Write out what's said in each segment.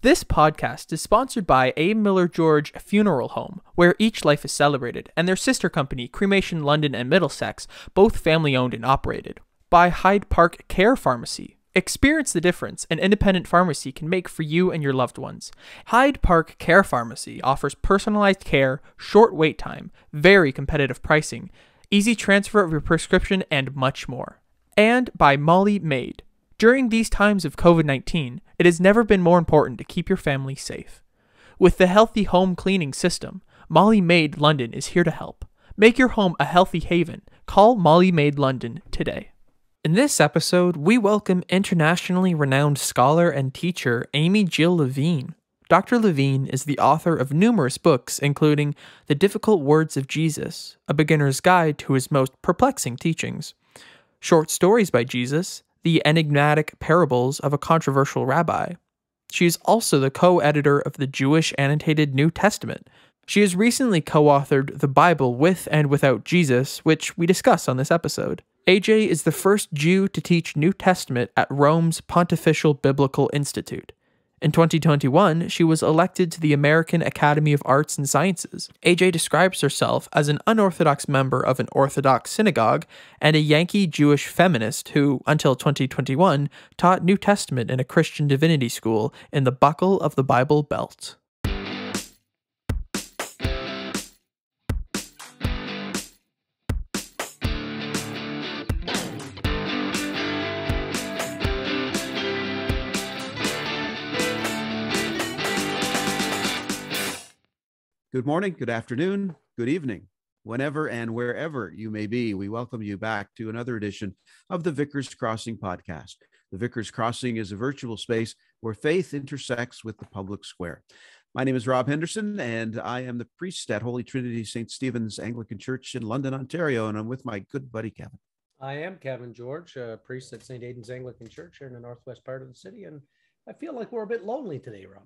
This podcast is sponsored by A. Miller George Funeral Home, where each life is celebrated, and their sister company, Cremation London and Middlesex, both family-owned and operated. By Hyde Park Care Pharmacy. Experience the difference an independent pharmacy can make for you and your loved ones. Hyde Park Care Pharmacy offers personalized care, short wait time, very competitive pricing, easy transfer of your prescription, and much more. And by Molly Maid. During these times of COVID-19, it has never been more important to keep your family safe. With the Healthy Home Cleaning System, Molly Maid London is here to help. Make your home a healthy haven. Call Molly Maid London today. In this episode, we welcome internationally renowned scholar and teacher Amy Jill Levine. Dr. Levine is the author of numerous books, including The Difficult Words of Jesus, A Beginner's Guide to His Most Perplexing Teachings, Short Stories by Jesus, The Enigmatic Parables of a Controversial Rabbi. She is also the co-editor of the Jewish Annotated New Testament. She has recently co-authored The Bible with and Without Jesus, which we discuss on this episode. AJ is the first Jew to teach New Testament at Rome's Pontifical Biblical Institute. In 2021, she was elected to the American Academy of Arts and Sciences. AJ describes herself as an unorthodox member of an Orthodox synagogue and a Yankee Jewish feminist who, until 2021, taught New Testament in a Christian divinity school in the Buckle of the Bible Belt. Good morning, good afternoon, good evening, whenever and wherever you may be. We welcome you back to another edition of the Vicar's Crossing podcast. The Vicar's Crossing is a virtual space where faith intersects with the public square. My name is Rob Henderson, and I am the priest at Holy Trinity St. Stephen's Anglican Church in London, Ontario, and I'm with my good buddy, Kevin. I am Kevin George, a priest at St. Aidan's Anglican Church here in the northwest part of the city, and I feel like we're a bit lonely today, Rob.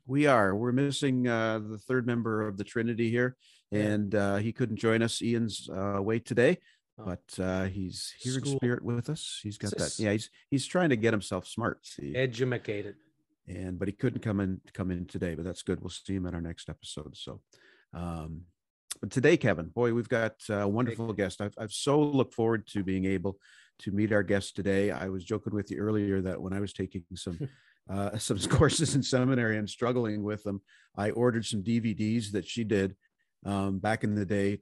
We are. We're missing the third member of the Trinity here, and he couldn't join us. Ian's away today, but he's here in spirit with us. He's got that. Yeah, he's trying to get himself smart. See, educated, but he couldn't come in today. But that's good. We'll see him at our next episode. So, but today, Kevin, boy, we've got a wonderful guest. I've so looked forward to being able to meet our guest today. I was joking with you earlier that when I was taking some courses in seminary and struggling with them, I ordered some DVDs that she did back in the day,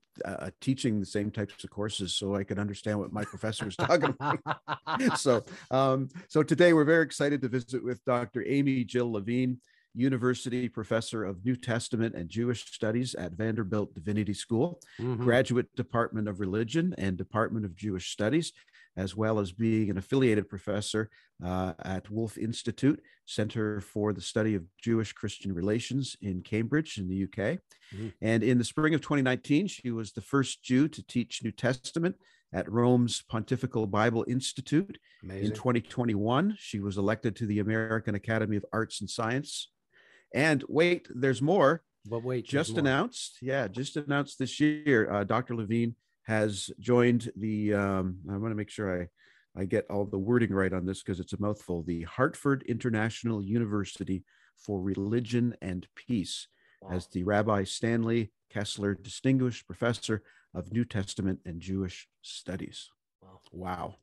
teaching the same types of courses so I could understand what my professor was talking about. So today we're very excited to visit with Dr. Amy Jill Levine, University Professor of New Testament and Jewish Studies at Vanderbilt Divinity School, Graduate Department of Religion and Department of Jewish Studies, as well as being an affiliated professor at Wolf Institute, Center for the Study of Jewish-Christian Relations in Cambridge in the UK. And in the spring of 2019, she was the first Jew to teach New Testament at Rome's Pontifical Bible Institute. Amazing. In 2021, she was elected to the American Academy of Arts and Science. And wait, there's more. But wait, just announced this year, Dr. Levine has joined the, I want to make sure I get all the wording right on this because it's a mouthful, the Hartford International University for Religion and Peace, as the Rabbi Stanley Kessler Distinguished Professor of New Testament and Jewish Studies. Wow.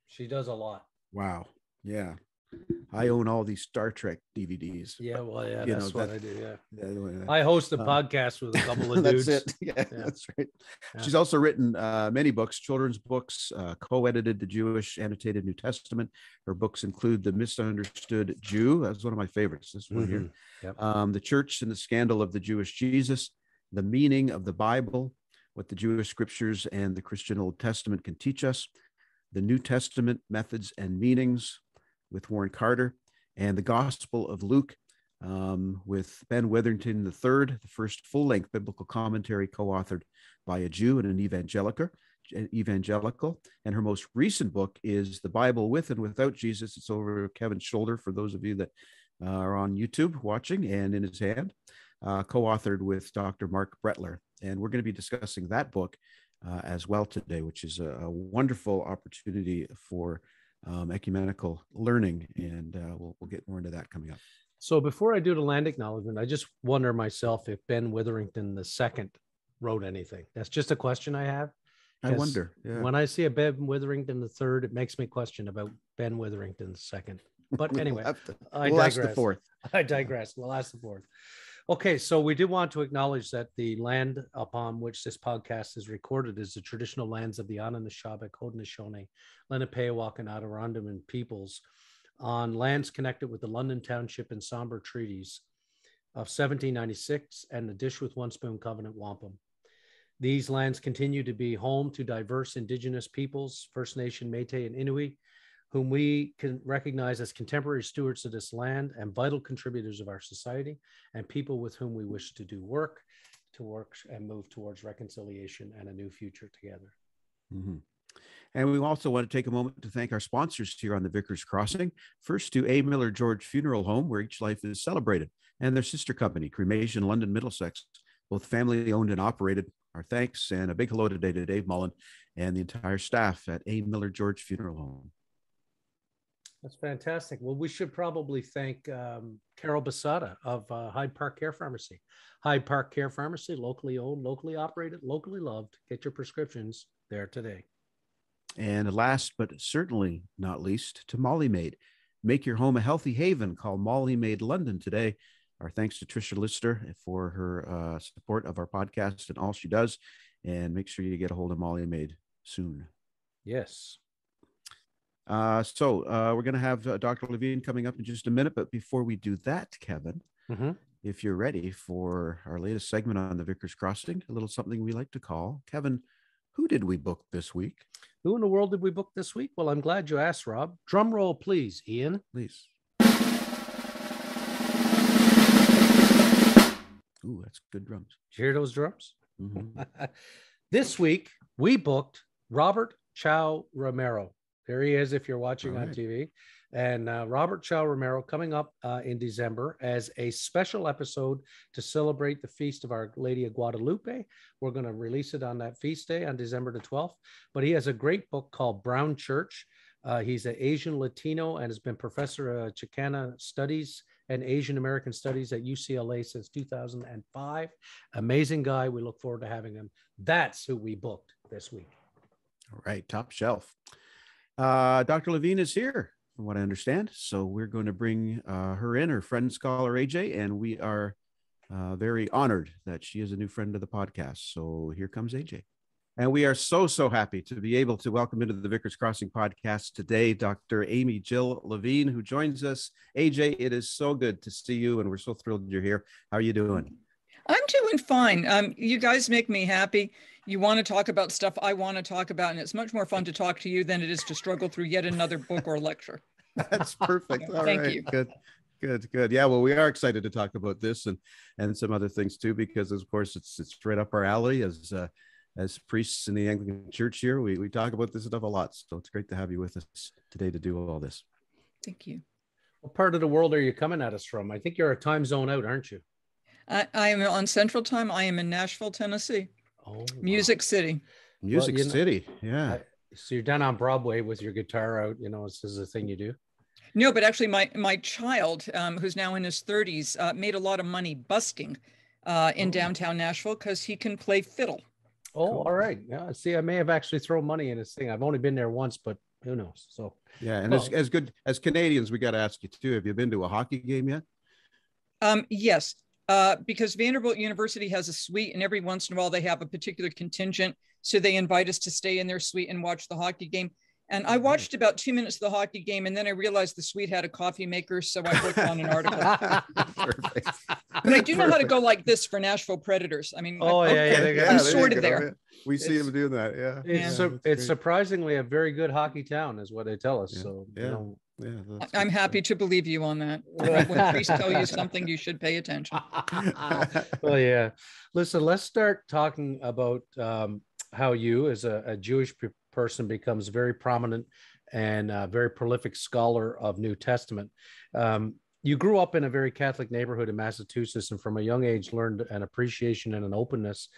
She does a lot. Wow. Yeah. I own all these Star Trek DVDs. Yeah, well, yeah, that's what I do. Yeah, I host a podcast with a couple of dudes. That's it. Yeah, that's right. Yeah. She's also written many books, children's books, co-edited the Jewish Annotated New Testament. Her books include The Misunderstood Jew. That's one of my favorites. This one here. Yep. The Church and the Scandal of the Jewish Jesus, The Meaning of the Bible, What the Jewish Scriptures and the Christian Old Testament Can Teach Us, The New Testament Methods and Meanings, with Warren Carter, and the Gospel of Luke with Ben Witherington III, the first full-length biblical commentary co-authored by a Jew and an evangelical. And her most recent book is The Bible with and Without Jesus. It's over Kevin's shoulder for those of you that are on YouTube watching, and in his hand, co-authored with Dr. Mark Brettler. And we're going to be discussing that book as well today, which is a wonderful opportunity for ecumenical learning, and we'll get more into that coming up. So before I do the land acknowledgement, I just wonder myself if Ben Witherington II wrote anything. That's just a question I have. I wonder. Yeah. When I see a Ben Witherington III, it makes me question about Ben Witherington II. But anyway, we'll ask the fourth. I digress. We'll ask the fourth. Okay, so we do want to acknowledge that the land upon which this podcast is recorded is the traditional lands of the Anishinaabe, Haudenosaunee, Lenapehoak, and Adirondack peoples, on lands connected with the London Township and Sombre Treaties of 1796 and the Dish with One Spoon Covenant Wampum. These lands continue to be home to diverse Indigenous peoples, First Nation, Métis, and Inuit, whom we can recognize as contemporary stewards of this land and vital contributors of our society, and people with whom we wish to do work and move towards reconciliation and a new future together. Mm-hmm. And we also want to take a moment to thank our sponsors here on the Vicar's Crossing. First, to A. Miller George Funeral Home, where each life is celebrated, and their sister company, Cremation London, Middlesex, both family owned and operated. Our thanks and a big hello today to Dave Mullen and the entire staff at A. Miller George Funeral Home. That's fantastic. Well, we should probably thank Carol Basada of Hyde Park Care Pharmacy. Hyde Park Care Pharmacy, locally owned, locally operated, locally loved. Get your prescriptions there today. And last but certainly not least, to Molly Maid. Make your home a healthy haven. Call Molly Maid London today. Our thanks to Tricia Lister for her support of our podcast and all she does. And make sure you get a hold of Molly Maid soon. Yes. So we're going to have Dr. Levine coming up in just a minute. But before we do that, Kevin, if you're ready for our latest segment on the Vicar's Crossing, a little something we like to call, Kevin, who did we book this week? Who in the world did we book this week? Well, I'm glad you asked, Rob. Drum roll, please, Ian. Please. Ooh, that's good drums. Did you hear those drums? Mm-hmm. This week, we booked Robert Chow Romero. There he is if you're watching on TV. And Robert Chow Romero coming up in December as a special episode to celebrate the feast of Our Lady of Guadalupe. We're going to release it on that feast day on December the 12th. But he has a great book called Brown Church. He's an Asian Latino and has been professor of Chicana Studies and Asian American Studies at UCLA since 2005. Amazing guy. We look forward to having him. That's who we booked this week. All right, top shelf. Dr. Levine is here, from what I understand. So we're going to bring her in, her friend, scholar AJ, and we are very honored that she is a new friend of the podcast. So here comes AJ. And we are so happy to be able to welcome into the Vicar's Crossing podcast today, Dr. Amy Jill Levine, who joins us. AJ, it is so good to see you, and we're so thrilled you're here. How are you doing? I'm doing fine. You guys make me happy. You want to talk about stuff I want to talk about, and it's much more fun to talk to you than it is to struggle through yet another book or lecture. That's perfect. All Thank right. you. Good. Yeah, well, we are excited to talk about this and some other things too, because of course it's right up our alley as priests in the Anglican Church here. We talk about this stuff a lot. So it's great to have you with us today to do all this. Thank you. What part of the world are you coming at us from? I think you're a time zone out, aren't you? I am on Central Time. I am in Nashville, Tennessee. Oh, Music City. Music City. Yeah. So you're down on Broadway with your guitar out, this is a thing you do? No, but actually my child, who's now in his 30s, made a lot of money busking in downtown Nashville because he can play fiddle. Oh, cool. All right. Yeah. See, I may have actually thrown money in this thing. I've only been there once, but who knows? So yeah. And as good as Canadians, we got to ask you too, have you been to a hockey game yet? Yes. Because Vanderbilt University has a suite, and every once in a while they have a particular contingent. So they invite us to stay in their suite and watch the hockey game. And I watched about 2 minutes of the hockey game, and then I realized the suite had a coffee maker, so I worked on an article. Perfect. But I do know how to go like this for Nashville Predators. I mean, I'm sort of there. We see him doing that. Yeah. It's surprisingly a very good hockey town, is what they tell us. Yeah. So I'm happy to believe you on that. When priests tell you something, you should pay attention. Well, yeah. Listen, let's start talking about how you, as a Jewish person, becomes very prominent and a very prolific scholar of New Testament. You grew up in a very Catholic neighborhood in Massachusetts, and from a young age learned an appreciation and an openness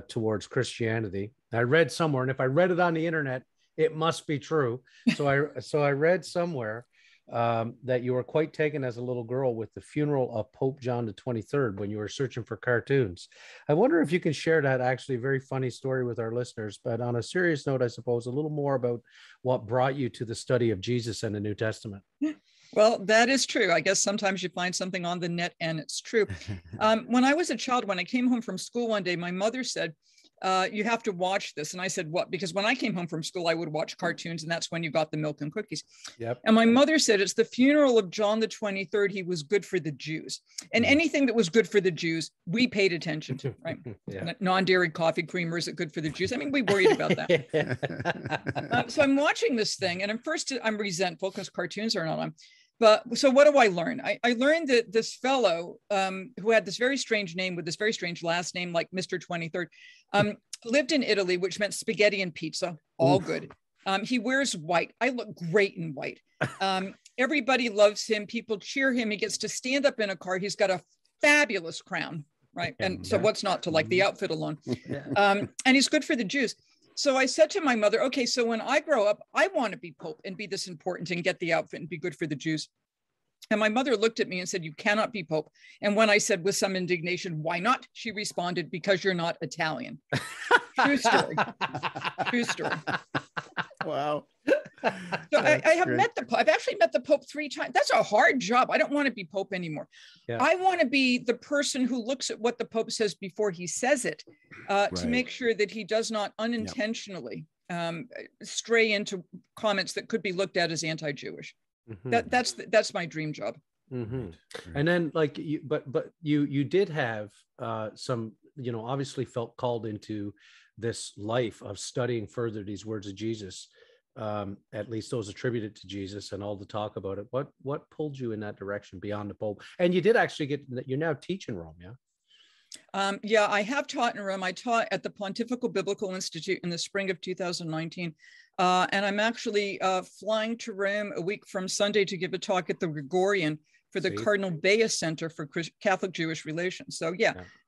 towards Christianity. I read somewhere, and if I read it on the internet, it must be true. So I read somewhere that you were quite taken as a little girl with the funeral of Pope John the 23rd when you were searching for cartoons. I wonder if you can share that actually very funny story with our listeners, but on a serious note, I suppose a little more about what brought you to the study of Jesus and the New Testament. Well, that is true. I guess sometimes you find something on the net and it's true. When I was a child, when I came home from school one day, my mother said, you have to watch this. And I said, what? Because when I came home from school, I would watch cartoons, and that's when you got the milk and cookies. Yep. And my mother said, it's the funeral of John the 23rd. He was good for the Jews. And anything that was good for the Jews, we paid attention to, right? Yeah. Non-dairy coffee creamer, is it good for the Jews? I mean, we worried about that. So I'm watching this thing, and I'm resentful because cartoons are not on. But so what do I learn? I learned that this fellow who had this very strange name with this very strange last name, like Mr. 23rd, lived in Italy, which meant spaghetti and pizza, all good. He wears white. I look great in white. Everybody loves him. People cheer him. He gets to stand up in a car. He's got a fabulous crown, right? And so what's not to like? The outfit alone. And he's good for the Jews. So I said to my mother, okay, so when I grow up, I want to be Pope and be this important and get the outfit and be good for the Jews. And my mother looked at me and said, you cannot be Pope. And when I said with some indignation, why not? She responded, because you're not Italian. True story. True story. Wow. So I've actually met the Pope 3 times. That's a hard job. I don't want to be Pope anymore. Yeah. I want to be the person who looks at what the Pope says before he says it, to make sure that he does not unintentionally stray into comments that could be looked at as anti-Jewish. That's my dream job. And then, like, you did have some, obviously felt called into this life of studying further these words of Jesus, at least those attributed to Jesus, and all the talk about it. What pulled you in that direction beyond the Pope? And you did actually you now teach in Rome, yeah? Yeah, I have taught in Rome. I taught at the Pontifical Biblical Institute in the spring of 2019. And I'm actually flying to Rome a week from Sunday to give a talk at the Gregorian for the Cardinal Bea Center for Catholic Jewish Relations. So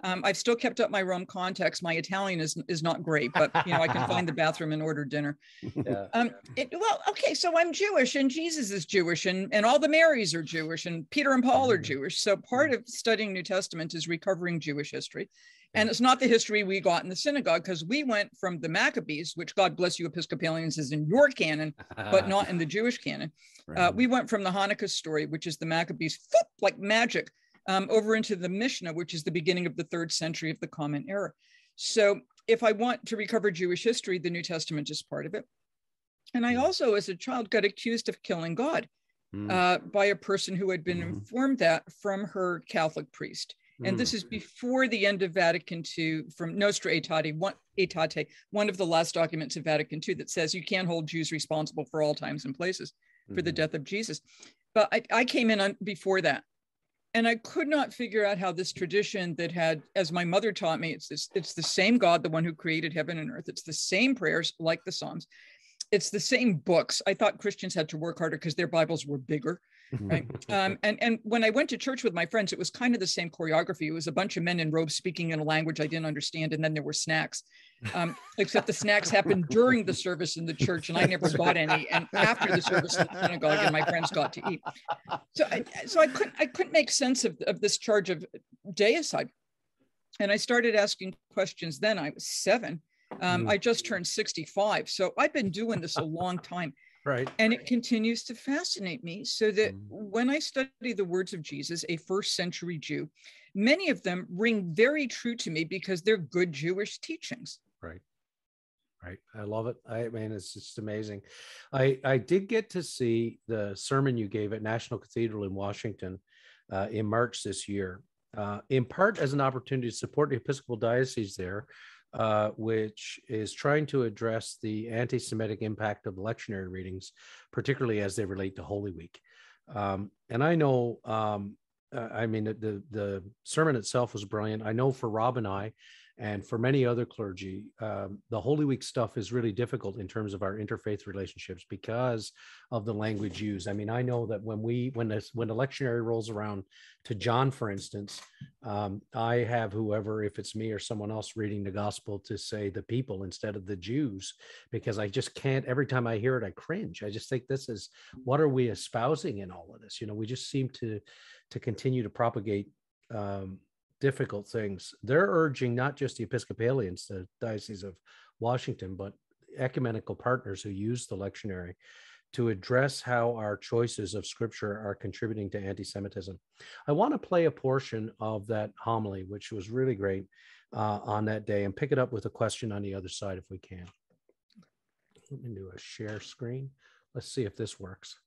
I've still kept up my Rome contacts. My Italian is not great, but I can find the bathroom and order dinner. So I'm Jewish, and Jesus is Jewish, and all the Marys are Jewish, and Peter and Paul are Jewish. So part of studying New Testament is recovering Jewish history. And it's not the history we got in the synagogue, because we went from the Maccabees, which, God bless you Episcopalians, is in your canon, but not in the Jewish canon. We went from the Hanukkah story, which is the Maccabees, like magic, over into the Mishnah, which is the beginning of the 3rd century of the Common Era. So if I want to recover Jewish history, the New Testament is part of it. And I also, as a child, got accused of killing God by a person who had been informed that from her Catholic priest. And this is before the end of Vatican II, from Nostra Aetate, one of the last documents of Vatican II, that says you can't hold Jews responsible for all times and places for the death of Jesus. But I came in before that. And I could not figure out how this tradition that had, as my mother taught me, it's the same God, the one who created heaven and earth. It's the same prayers, like the Psalms. It's the same books. I thought Christians had to work harder because their Bibles were bigger. Right. And when I went to church with my friends, it was kind of the same choreography. It was a bunch of men in robes speaking in a language I didn't understand. And then there were snacks, except the snacks happened during the service in the church, and I never got any. And after the service in the synagogue, and my friends got to eat. So I couldn't make sense of this charge of deicide. And I started asking questions then. I was 7. I just turned 65. So I've been doing this a long time. Right. And it continues to fascinate me, so that when I study the words of Jesus, a 1st century Jew, many of them ring very true to me because they're good Jewish teachings. Right. Right. I love it. I mean, it's just amazing. I did get to see the sermon you gave at National Cathedral in Washington in March this year, in part as an opportunity to support the Episcopal Diocese there, which is trying to address the anti-Semitic impact of lectionary readings, particularly as they relate to Holy Week. And I know, I mean, the sermon itself was brilliant. I know for Rob and I, And for many other clergy, the Holy Week stuff is really difficult in terms of our interfaith relationships because of the language used. I mean, I know that when the lectionary rolls around to John, for instance, I have whoever, if it's me or someone else reading the gospel, to say the people instead of the Jews, because I just can't, every time I hear it, I cringe. I just think this is, what are we espousing in all of this? You know, we just seem to continue to propagate difficult things. They're urging not just the Episcopalians, the Diocese of Washington, but ecumenical partners who use the lectionary to address how our choices of scripture are contributing to anti-Semitism. I want to play a portion of that homily, which was really great on that day, and pick it up with a question on the other side if we can. Let me do a share screen. Let's see if this works.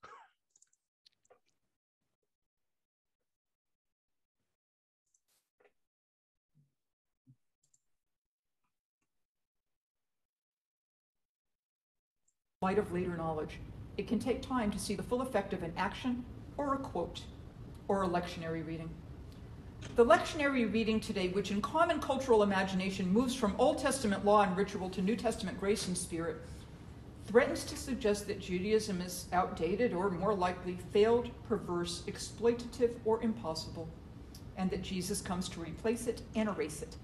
Light of later knowledge, it can take time to see the full effect of an action or a quote or a lectionary reading. The lectionary reading today, which in common cultural imagination moves from Old Testament law and ritual to New Testament grace and spirit, threatens to suggest that Judaism is outdated or more likely failed, perverse, exploitative, or impossible, and that Jesus comes to replace it and erase it.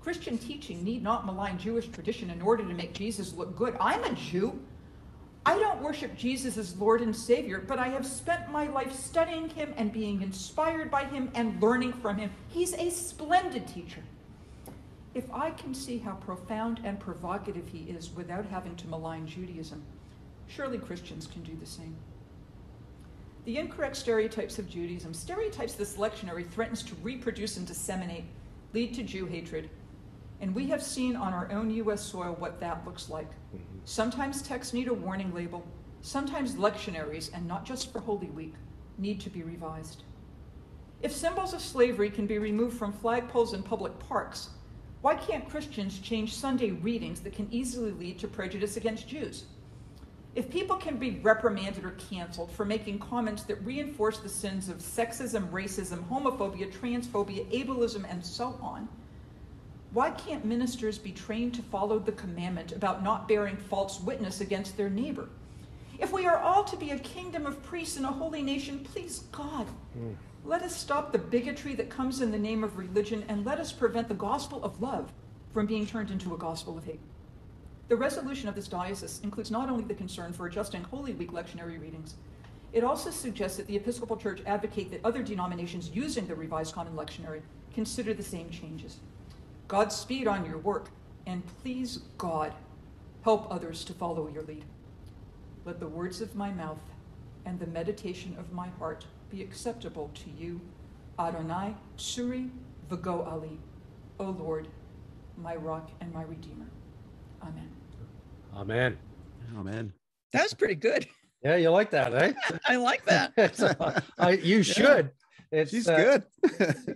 Christian teaching need not malign Jewish tradition in order to make Jesus look good. I'm a Jew. I don't worship Jesus as Lord and Savior, but I have spent my life studying him and being inspired by him and learning from him. He's a splendid teacher. If I can see how profound and provocative he is without having to malign Judaism, surely Christians can do the same. The incorrect stereotypes of Judaism, stereotypes this lectionary threatens to reproduce and disseminate, lead to Jew hatred. And we have seen on our own U.S. soil what that looks like. Sometimes texts need a warning label. Sometimes lectionaries, and not just for Holy Week, need to be revised. If symbols of slavery can be removed from flagpoles in public parks, why can't Christians change Sunday readings that can easily lead to prejudice against Jews? If people can be reprimanded or canceled for making comments that reinforce the sins of sexism, racism, homophobia, transphobia, ableism, and so on, why can't ministers be trained to follow the commandment about not bearing false witness against their neighbor? If we are all to be a kingdom of priests and a holy nation, please God, let us stop the bigotry that comes in the name of religion, and let us prevent the gospel of love from being turned into a gospel of hate. The resolution of this diocese includes not only the concern for adjusting Holy Week lectionary readings, it also suggests that the Episcopal Church advocate that other denominations using the Revised Common Lectionary consider the same changes. Godspeed on your work, and please, God, help others to follow your lead. Let the words of my mouth and the meditation of my heart be acceptable to you, Adonai, Tsuri, V'go Ali, O Lord, my rock and my redeemer. Amen. Amen. Amen. That's pretty good. Yeah, you like that, eh? I like that. You should. She's good.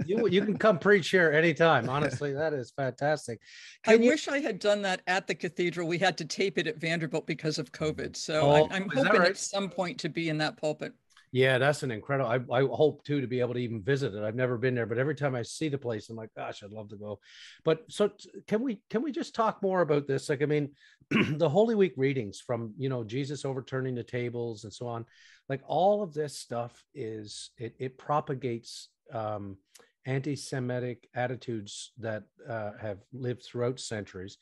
you can come preach here anytime. Honestly, that is fantastic. I wish I had done that at the cathedral. We had to tape it at Vanderbilt because of COVID. So I'm hoping at some point to be in that pulpit. Yeah, that's an incredible. I hope too to be able to even visit it. I've never been there, but every time I see the place, I'm like, gosh, I'd love to go. But so can we just talk more about this? Like, I mean, the Holy Week readings from, Jesus overturning the tables and so on, like all of this stuff it propagates anti-Semitic attitudes that have lived throughout centuries.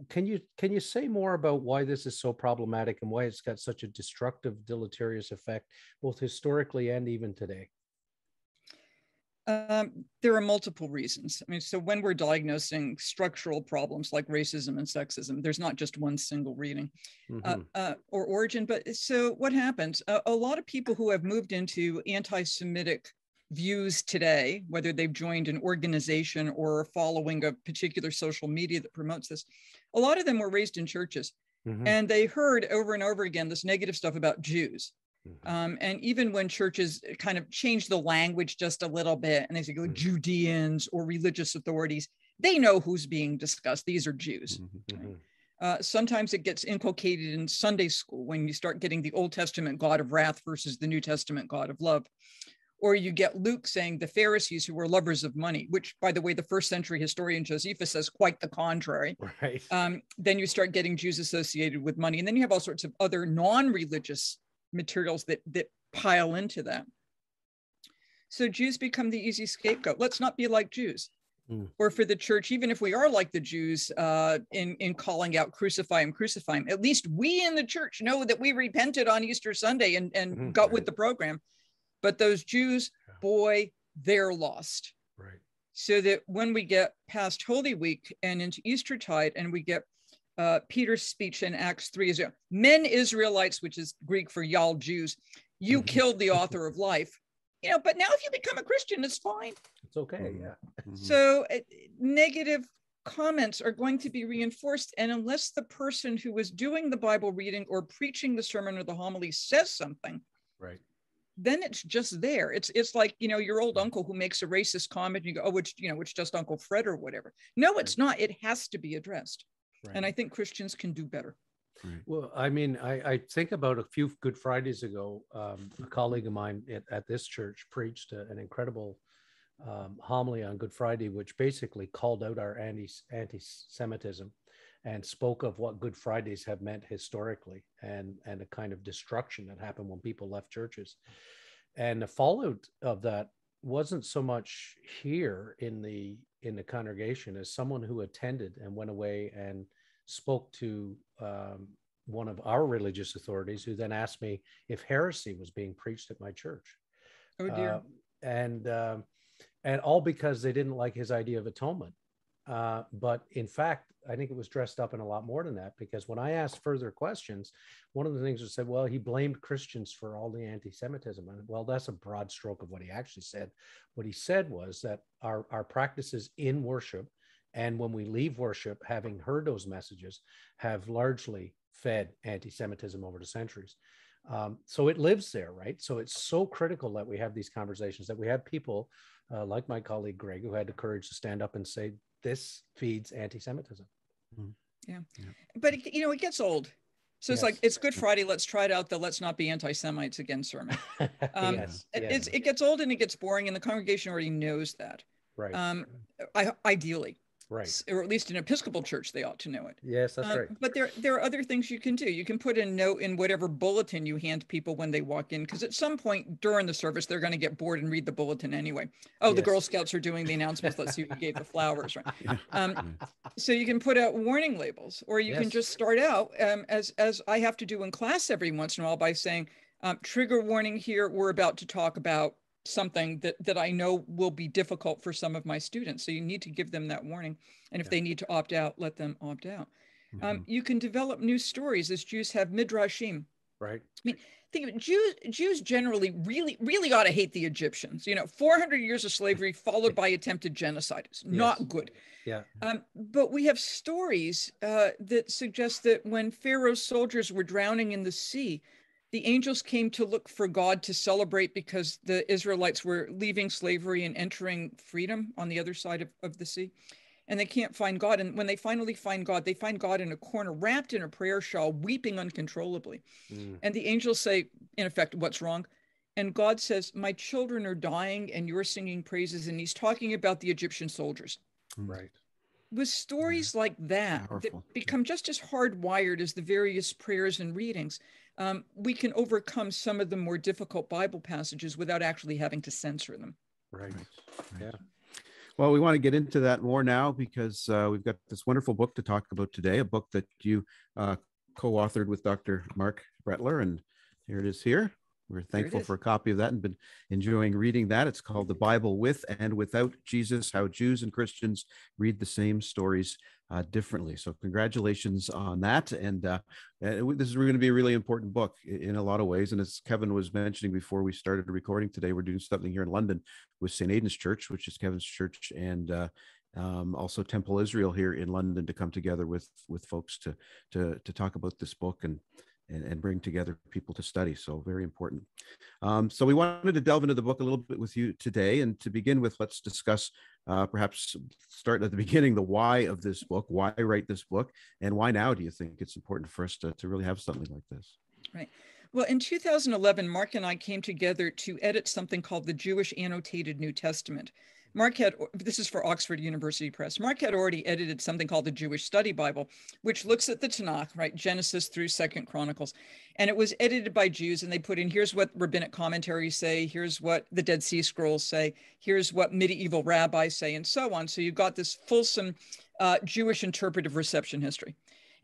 Can you say more about why this is so problematic and why it's got such a destructive, deleterious effect, both historically and even today? There are multiple reasons. I mean, so when we're diagnosing structural problems like racism and sexism, there's not just one single reading or origin. But so what happens? A lot of people who have moved into anti-Semitic views today, whether they've joined an organization or are following a particular social media that promotes this, a lot of them were raised in churches and they heard over and over again this negative stuff about Jews. And even when churches kind of change the language just a little bit and they say Judeans or religious authorities, they know who's being discussed. These are Jews. Right? Sometimes it gets inculcated in Sunday school when you start getting the Old Testament God of wrath versus the New Testament God of love. Or you get Luke saying the Pharisees who were lovers of money, which, by the way, the first century historian Josephus says quite the contrary. Right. Then you start getting Jews associated with money. And then you have all sorts of other non-religious materials that pile into that. So Jews become the easy scapegoat. Let's not be like Jews. Or for the church, even if we are like the Jews in calling out crucify him, at least we in the church know that we repented on Easter Sunday and got with the program. But those Jews, boy, they're lost. Right. So that when we get past Holy Week and into Eastertide, and we get Peter's speech in Acts 3, is men Israelites, which is Greek for y'all Jews, you killed the author of life. But now if you become a Christian, it's fine. It's okay. Yeah. So negative comments are going to be reinforced. And unless the person who was doing the Bible reading or preaching the sermon or the homily says something, right, then it's just there. It's like, your old uncle who makes a racist comment, and you go, oh, it's just Uncle Fred or whatever. No, it's not. It has to be addressed. Right. And I think Christians can do better. Right. Well, I mean, I think about a few Good Fridays ago, a colleague of mine at this church preached an incredible homily on Good Friday, which basically called out our anti-Semitism and spoke of what Good Fridays have meant historically and a kind of destruction that happened when people left churches. And the fallout of that wasn't so much here in the congregation as someone who attended and went away and spoke to one of our religious authorities, who then asked me if heresy was being preached at my church. Oh dear. And all because they didn't like his idea of atonement. But in fact, I think it was dressed up in a lot more than that, because when I asked further questions, one of the things was said, well, he blamed Christians for all the anti-Semitism. And well, that's a broad stroke of what he actually said. What he said was that our practices in worship, and when we leave worship, having heard those messages, have largely fed anti-Semitism over the centuries. So it lives there, right? So it's so critical that we have these conversations, that we have people like my colleague Greg, who had the courage to stand up and say, this feeds anti-Semitism. Yeah. But it gets old. So it's like, it's Good Friday. Let's try it out. Let's not be anti-Semites again sermon. It gets old and it gets boring, and the congregation already knows that. Right. Ideally. Right. Or at least in Episcopal church, they ought to know it. Yes, that's right. But there are other things you can do. You can put a note in whatever bulletin you hand people when they walk in, because at some point during the service, they're going to get bored and read the bulletin anyway. Oh, yes. The Girl Scouts are doing the announcements. Let's see who gave the flowers, right? So you can put out warning labels, or you can just start out, as I have to do in class every once in a while, by saying, trigger warning here, we're about to talk about something that I know will be difficult for some of my students. So you need to give them that warning. And if they need to opt out, let them opt out. You can develop new stories, as Jews have midrashim. Right. I mean, think of it, Jews generally really ought to hate the Egyptians. 400 years of slavery followed by attempted genocide. It's not good. Yeah. But we have stories that suggest that when Pharaoh's soldiers were drowning in the sea, the angels came to look for God to celebrate, because the Israelites were leaving slavery and entering freedom on the other side of the sea. And they can't find God. And when they finally find God, they find God in a corner, wrapped in a prayer shawl, weeping uncontrollably. And the angels say, in effect, what's wrong? And God says, my children are dying and you're singing praises. And he's talking about the Egyptian soldiers. Right. With stories like that become just as hardwired as the various prayers and readings, we can overcome some of the more difficult Bible passages without actually having to censor them. Right. Yeah. Well, we want to get into that more now, because we've got this wonderful book to talk about today, a book that you co-authored with Dr. Mark Brettler, and here it is here. We're thankful for a copy of that and been enjoying reading that. It's called The Bible With and Without Jesus, How Jews and Christians Read the Same Stories Differently. So congratulations on that. And this is going to be a really important book in a lot of ways. And as Kevin was mentioning before we started recording today, we're doing something here in London with St. Aidan's Church, which is Kevin's church, and also Temple Israel here in London, to come together with folks to talk about this book and bring together people to study. So very important. So we wanted to delve into the book a little bit with you today. And to begin with, let's discuss, perhaps start at the beginning, the why of this book. Why write this book? And why now do you think it's important for us to really have something like this? Right. Well, in 2011, Mark and I came together to edit something called the Jewish Annotated New Testament. This is for Oxford University Press. Mark had already edited something called the Jewish Study Bible, which looks at the Tanakh, right? Genesis through 2nd Chronicles. And it was edited by Jews, and they put in, here's what rabbinic commentaries say, here's what the Dead Sea Scrolls say, here's what medieval rabbis say, and so on. So you got this fulsome Jewish interpretive reception history.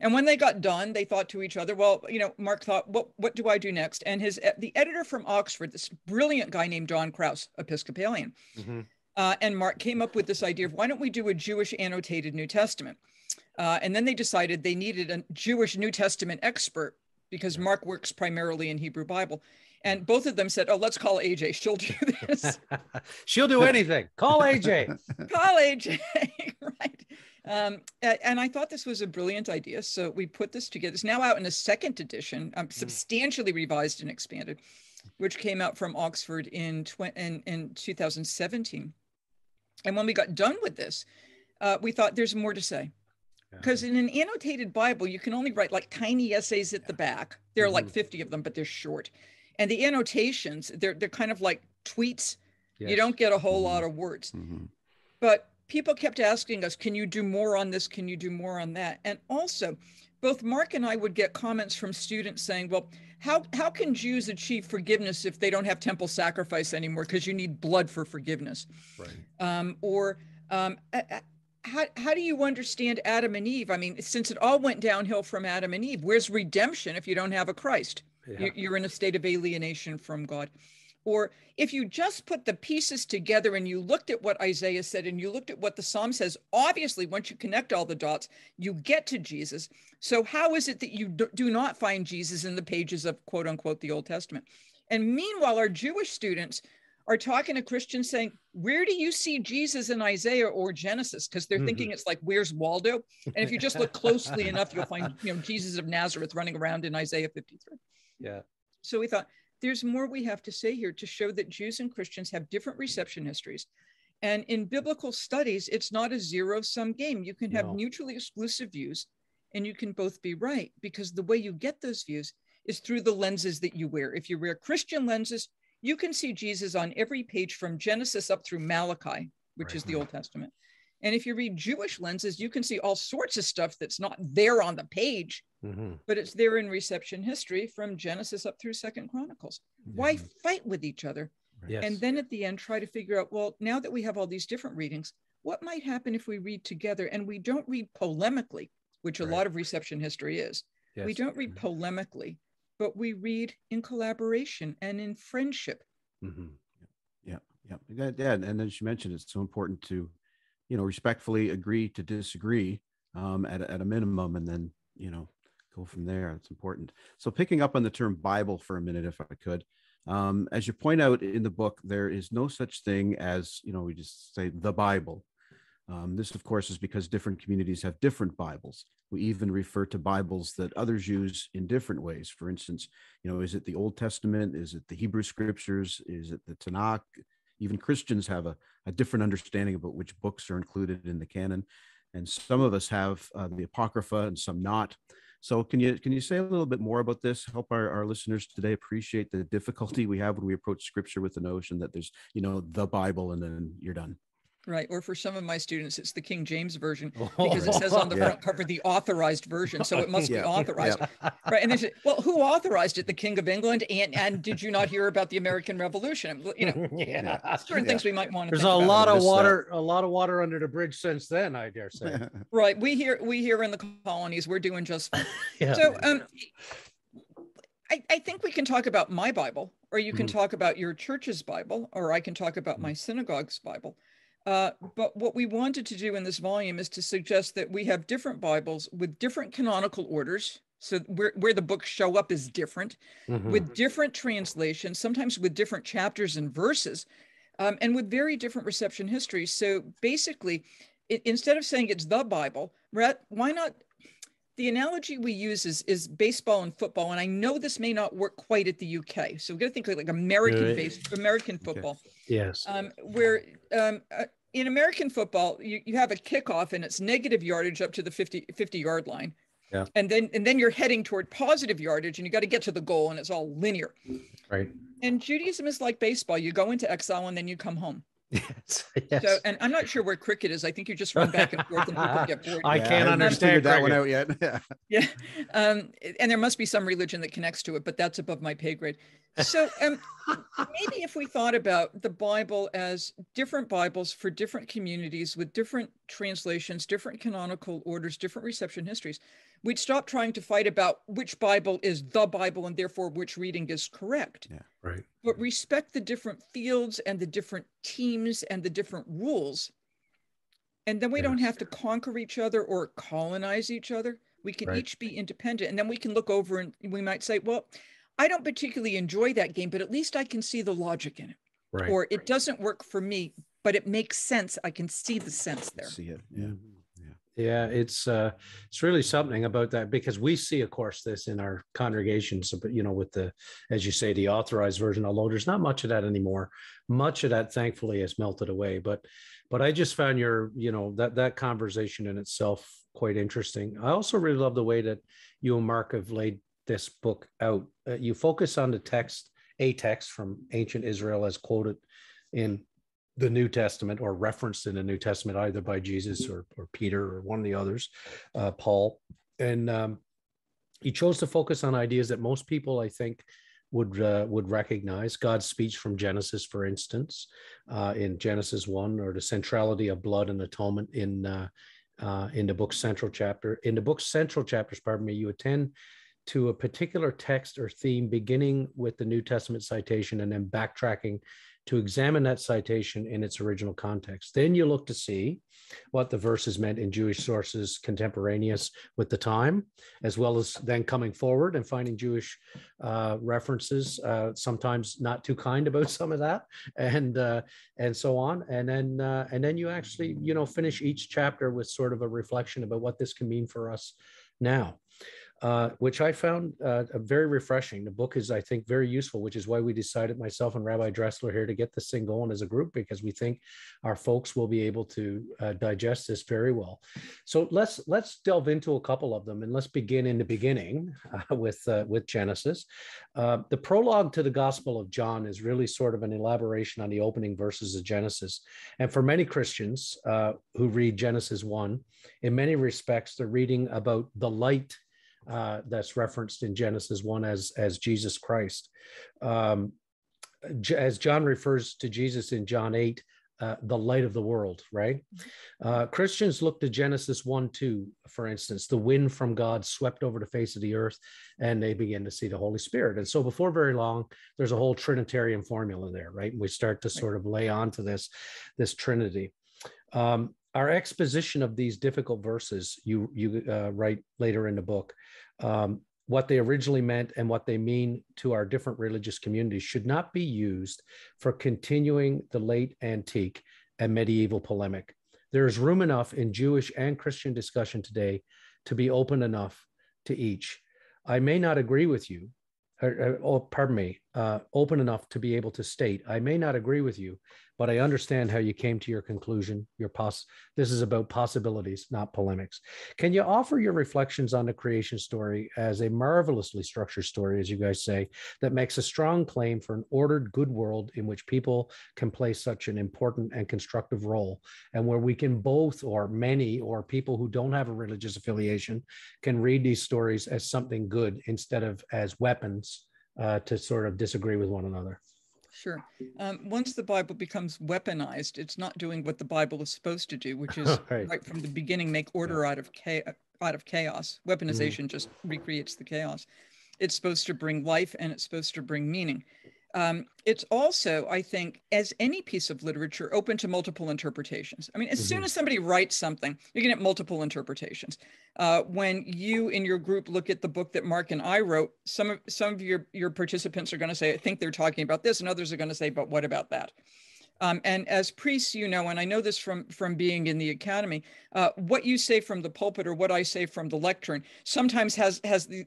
And when they got done, they thought to each other, well, Mark thought, what do I do next? And the editor from Oxford, this brilliant guy named John Krauss, Episcopalian, and Mark came up with this idea of, why don't we do a Jewish annotated New Testament? And then they decided they needed a Jewish New Testament expert, because Mark works primarily in Hebrew Bible. And both of them said, oh, let's call AJ. She'll do this. She'll do anything. Call AJ. Call AJ, right? And I thought this was a brilliant idea. So we put this together. It's now out in a 2nd edition, substantially revised and expanded, which came out from Oxford in 2017. And when we got done with this, we thought there's more to say. Because in an annotated Bible, you can only write like tiny essays at the back. There are like 50 of them, but they're short. And the annotations, they're kind of like tweets. Yes. You don't get a whole lot of words. But people kept asking us, can you do more on this? Can you do more on that? And also, both Mark and I would get comments from students saying, well, how can Jews achieve forgiveness if they don't have temple sacrifice anymore? Because you need blood for forgiveness. Right. How do you understand Adam and Eve? I mean, since it all went downhill from Adam and Eve, where's redemption if you don't have a Christ? Yeah. You're in a state of alienation from God. Or if you just put the pieces together and you looked at what Isaiah said and you looked at what the Psalm says, obviously, once you connect all the dots, you get to Jesus. So how is it that you do not find Jesus in the pages of, quote unquote, the Old Testament? And meanwhile, our Jewish students are talking to Christians saying, where do you see Jesus in Isaiah or Genesis? Because they're thinking it's like, where's Waldo? And if you just look closely enough, you'll find, Jesus of Nazareth running around in Isaiah 53. Yeah. So we thought, there's more we have to say here to show that Jews and Christians have different reception histories. And in biblical studies, it's not a zero-sum game. You can have mutually exclusive views, and you can both be right, because the way you get those views is through the lenses that you wear. If you wear Christian lenses, you can see Jesus on every page from Genesis up through Malachi, which is the Old Testament. And if you read Jewish lenses, you can see all sorts of stuff that's not there on the page, but it's there in reception history from Genesis up through 2nd Chronicles. Why fight with each other? Yes. And then at the end, try to figure out, well, now that we have all these different readings, what might happen if we read together and we don't read polemically, which a lot of reception history is. Yes. We don't read polemically, but we read in collaboration and in friendship. Yeah. And as you mentioned, it's so important to, respectfully agree to disagree at a minimum, and then, go from there. It's important. So picking up on the term Bible for a minute, if I could, as you point out in the book, there is no such thing as, we just say the Bible. This, of course, is because different communities have different Bibles. We even refer to Bibles that others use in different ways. For instance, is it the Old Testament? Is it the Hebrew Scriptures? Is it the Tanakh? Even Christians have a different understanding about which books are included in the canon. And some of us have the Apocrypha and some not. So can you say a little bit more about this? Help our listeners today appreciate the difficulty we have when we approach Scripture with the notion that there's, the Bible and then you're done. Right. Or for some of my students, it's the King James Version, because it says on the front cover, the authorized version. So it must be authorized. Right. And they say, well, who authorized it? The King of England? And did you not hear about the American Revolution? Certain things we might want to There's think a about. lot of water under the bridge since then, I dare say. Right. We here in the colonies, we're doing just fine. So I think we can talk about my Bible, or you can talk about your church's Bible, or I can talk about my synagogue's Bible. But what we wanted to do in this volume is to suggest that we have different Bibles with different canonical orders. So where the books show up is different, with different translations, sometimes with different chapters and verses, and with very different reception histories. So basically, instead of saying it's the Bible, why not? The analogy we use is baseball and football. And I know this may not work quite at the UK. So we've got to think like American football. Yes. Where in American football, you have a kickoff and it's negative yardage up to the 50-yard line. Yeah. And then you're heading toward positive yardage, and you got to get to the goal, and it's all linear. Right. And Judaism is like baseball. You go into exile and then you come home. Yes. Yes. So, and I'm not sure where cricket is. I think you just run back and forth and people get bored. I can't haven't understand figured that one cricket. out yet. Yeah. And there must be some religion that connects to it, but that's above my pay grade. So maybe if we thought about the Bible as different Bibles for different communities with different translations, different canonical orders, different reception histories, we'd stop trying to fight about which Bible is the Bible and therefore which reading is correct. Yeah. Right. But respect the different fields and the different teams and the different rules. And then we don't have to conquer each other or colonize each other. We can each be independent. And then we can look over and we might say, well, I don't particularly enjoy that game, but at least I can see the logic in it. Right. Or it doesn't work for me, but it makes sense. I can see the sense there. See it. Yeah. Yeah, it's really something about that, because we see, of course, this in our congregations, but with the, as you say, the authorized version, although there's not much of that anymore. Much of that, thankfully, has melted away. But I just found that conversation in itself quite interesting. I also really love the way that you and Mark have laid this book out. You focus on a text from ancient Israel as quoted in the New Testament or referenced in the New Testament, either by Jesus or Peter or one of the others, Paul. And he chose to focus on ideas that most people, I think, would recognize. God's speech from Genesis, for instance, in Genesis 1, or the centrality of blood and atonement in the book's central chapter. In the book's central chapters, you attend to a particular text or theme, beginning with the New Testament citation and then backtracking to examine that citation in its original context. Then you look to see what the verses meant in Jewish sources contemporaneous with the time, as well as then coming forward and finding Jewish references, sometimes not too kind about some of that, and so on. And then you actually, finish each chapter with sort of a reflection about what this can mean for us now. Which I found very refreshing. The book is, I think, very useful, which is why we decided, myself and Rabbi Dressler here, to get this thing going as a group, because we think our folks will be able to digest this very well. So let's delve into a couple of them, and let's begin in the beginning with Genesis. The prologue to the Gospel of John is really sort of an elaboration on the opening verses of Genesis. And for many Christians who read Genesis 1, in many respects, they're reading about the light that's referenced in Genesis 1 as Jesus Christ. As John refers to Jesus in John 8, the light of the world, right? Christians look to Genesis 1:2, for instance. The wind from God swept over the face of the earth, and they begin to see the Holy Spirit. And so before very long, there's a whole Trinitarian formula there, right? And we start to sort of lay onto this Trinity. Our exposition of these difficult verses, you write later in the book, what they originally meant and what they mean to our different religious communities, should not be used for continuing the late antique and medieval polemic. There is room enough in Jewish and Christian discussion today to be open enough to each. I may not agree with you, open enough to be able to state, I may not agree with you, but I understand how you came to your conclusion. This is about possibilities, not polemics. Can you offer your reflections on the creation story as a marvelously structured story, as you guys say, that makes a strong claim for an ordered, good world in which people can play such an important and constructive role, and where we can both, or many, or people who don't have a religious affiliation, can read these stories as something good instead of as weapons to sort of disagree with one another? Sure. Once the Bible becomes weaponized, it's not doing what the Bible is supposed to do, which is right from the beginning, make order out of chaos. Weaponization just recreates the chaos. It's supposed to bring life, and it's supposed to bring meaning. It's also, I think, as any piece of literature, open to multiple interpretations. I mean, as soon as somebody writes something, you can get multiple interpretations. When you in your group look at the book that Mark and I wrote, some of your participants are going to say, I think they're talking about this, and others are going to say, but what about that? And as priests, and I know this from being in the academy, what you say from the pulpit or what I say from the lectern sometimes has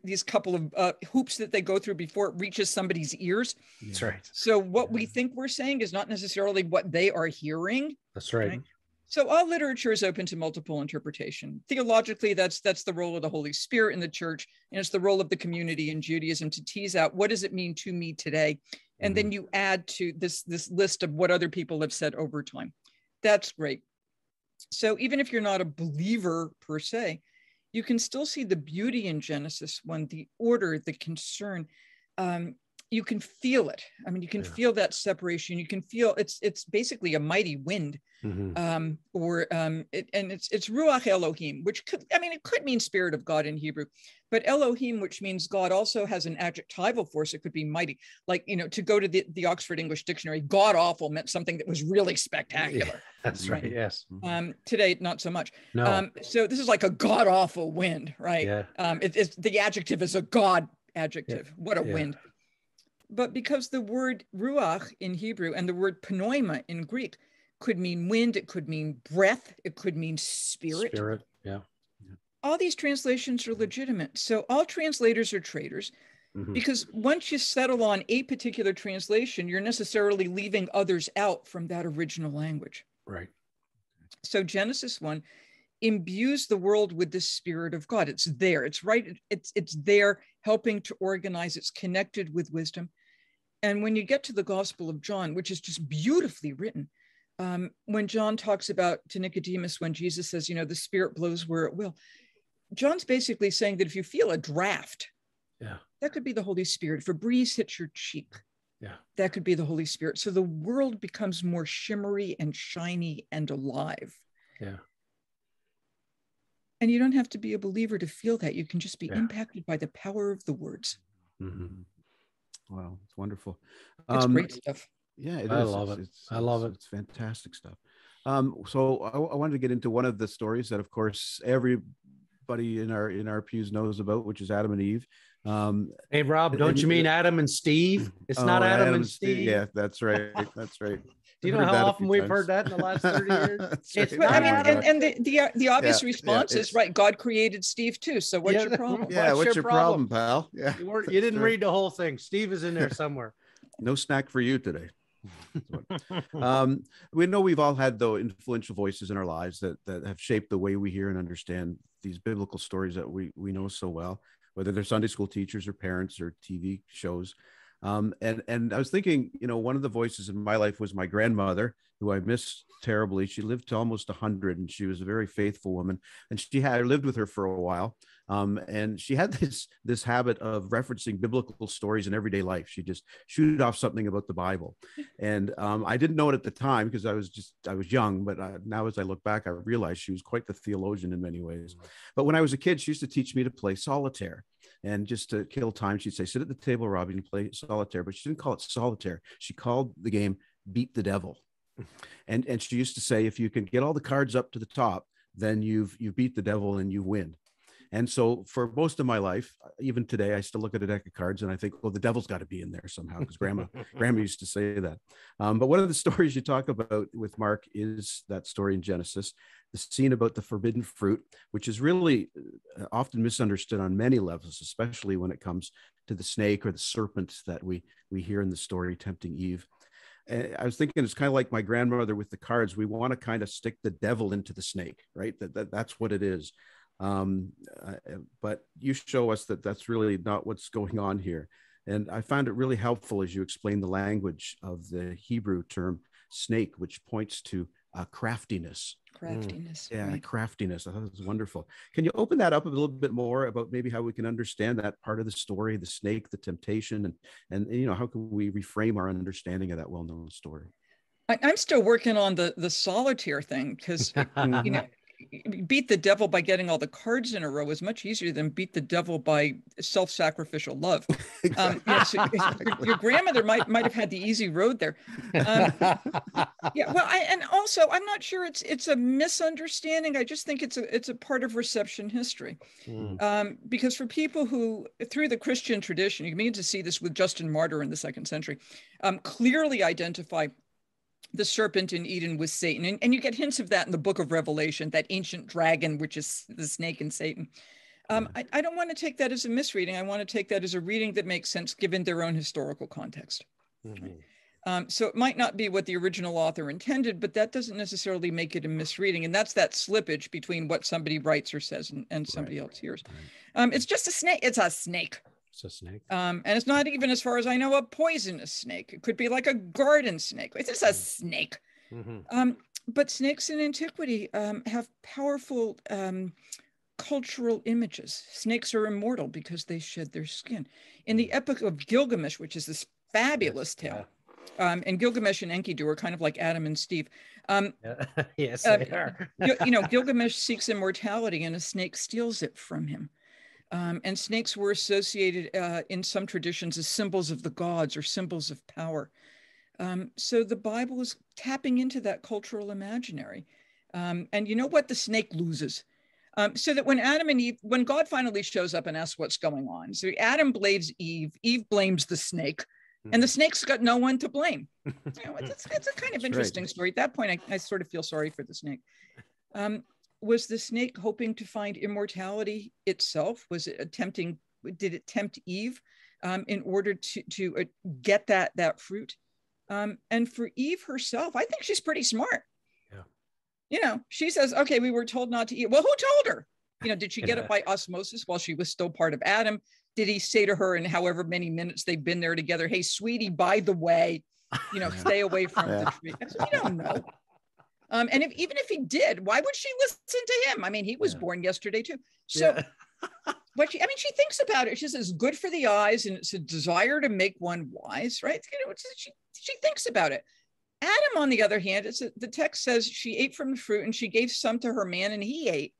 these couple of hoops that they go through before it reaches somebody's ears. That's right. So what we think we're saying is not necessarily what they are hearing. That's right. So all literature is open to multiple interpretation. Theologically, that's the role of the Holy Spirit in the church, and it's the role of the community in Judaism to tease out what does it mean to me today, and then you add to this list of what other people have said over time. That's great. So even if you're not a believer per se, you can still see the beauty in Genesis 1, the order, the concern. You can feel it. I mean, you can feel that separation. You can feel it's basically a mighty wind, and it's Ruach Elohim, which could, I mean, it could mean Spirit of God in Hebrew, but Elohim, which means God, also has an adjectival force. It could be mighty. Like, you know, to go to the Oxford English Dictionary, God awful meant something that was really spectacular. Yeah, that's right. Yes. Today, not so much. No. So this is like a God awful wind, right? Yeah. It's the adjective is a God adjective. Yeah. What a wind. But because the word ruach in Hebrew and the word pneuma in Greek could mean wind, it could mean breath, it could mean spirit. Spirit, yeah. All these translations are legitimate. So all translators are traders, because once you settle on a particular translation, you're necessarily leaving others out from that original language. Right. So Genesis 1 imbues the world with the Spirit of God. It's there. It's right. It's there, helping to organize. It's connected with wisdom. And when you get to the Gospel of John, which is just beautifully written, when John talks about to Nicodemus, when Jesus says, you know, the Spirit blows where it will, John's basically saying that if you feel a draft, that could be the Holy Spirit. If a breeze hits your cheek, that could be the Holy Spirit. So the world becomes more shimmery and shiny and alive. Yeah. And you don't have to be a believer to feel that. You can just be impacted by the power of the words. Wow, it's wonderful. It's great stuff. Yeah, it I is. love it. I love it. It's fantastic stuff. So I wanted to get into one of the stories that, of course, everybody in our pews knows about, which is Adam and Eve. Hey, Rob, don't you mean Adam and Steve? It's not Adam and Steve. Yeah, that's right. That's right. Do you know how often we've heard that in the last 30 years? It's Well, I mean, and the obvious response is, right, God created Steve too. So what's your problem? Yeah, what's your problem, pal? Yeah, you didn't read the whole thing. Steve is in there somewhere. No snack for you today. We know we've all had, though, influential voices in our lives that have shaped the way we hear and understand these biblical stories that we know so well, whether they're Sunday school teachers or parents or TV shows. And I was thinking, you know, one of the voices in my life was my grandmother, who I miss terribly. She lived to almost 100, and she was a very faithful woman. And I lived with her for a while. And she had this habit of referencing biblical stories in everyday life. She just shoot off something about the Bible. And I didn't know it at the time because I was young, but now as I look back, I realized she was quite the theologian in many ways. But when I was a kid, she used to teach me to play solitaire. And just to kill time, she'd say, sit at the table, Robbie, and play solitaire. But she didn't call it solitaire. She called the game Beat the Devil. And she used to say, if you can get all the cards up to the top, then you've beat the devil and you win. And so for most of my life, even today, I still look at a deck of cards and I think, well, the devil's got to be in there somehow, because grandma used to say that. But one of the stories you talk about with Mark is that story in Genesis, the scene about the forbidden fruit, which is really often misunderstood on many levels, especially when it comes to the snake or the serpent that we hear in the story tempting Eve. I was thinking it's kind of like my grandmother with the cards. We want to kind of stick the devil into the snake, right? That's what it is. But you show us that that's really not what's going on here. And I found it really helpful as you explain the language of the Hebrew term snake, which points to craftiness. Right. Craftiness. I thought it was wonderful. Can you open that up a little bit more about maybe how we can understand that part of the story, the snake, the temptation, and you know, how can we reframe our understanding of that well-known story? I'm still working on the solitaire thing, because you know, beat the devil by getting all the cards in a row is much easier than beat the devil by self-sacrificial love. So your grandmother might have had the easy road there. And also I'm not sure it's a misunderstanding. I just think it's a part of reception history. Because for people who, through the Christian tradition, you begin to see this with Justin Martyr in the 2nd century, clearly identify the serpent in Eden was Satan. And you get hints of that in the book of Revelation, that ancient dragon, which is the snake and Satan. I don't want to take that as a misreading. I want to take that as a reading that makes sense given their own historical context. So it might not be what the original author intended, but that doesn't necessarily make it a misreading. And that's that slippage between what somebody writes or says and somebody else hears. It's just a snake. It's a snake. It's a snake. And it's not even, as far as I know, a poisonous snake. It could be like a garden snake. It's just a snake. But snakes in antiquity have powerful cultural images. Snakes are immortal because they shed their skin. In the Epic of Gilgamesh, which is this fabulous tale, and Gilgamesh and Enkidu are kind of like Adam and Steve. Yes, they are. Gilgamesh seeks immortality, and a snake steals it from him. And snakes were associated in some traditions as symbols of the gods or symbols of power. So the Bible is tapping into that cultural imaginary. And you know what? The snake loses. So that when Adam and Eve, when God finally shows up and asks what's going on, so Adam blames Eve, Eve blames the snake, and the snake's got no one to blame. It's a kind of interesting story. At that point, I sort of feel sorry for the snake. Was the snake hoping to find immortality itself? Was it attempting, did it tempt Eve in order to get that fruit? And for Eve herself, I think she's pretty smart. She says, okay, we were told not to eat. Well, who told her? Did she get it by osmosis while she was still part of Adam? Did he say to her in however many minutes they've been there together, hey, sweetie, by the way, stay away from the tree? We don't know. And even if he did, why would she listen to him? I mean, he was born yesterday too. So but she thinks about it. She says, good for the eyes, and it's a desire to make one wise, right? She thinks about it. Adam, on the other hand, the text says she ate from the fruit and she gave some to her man and he ate.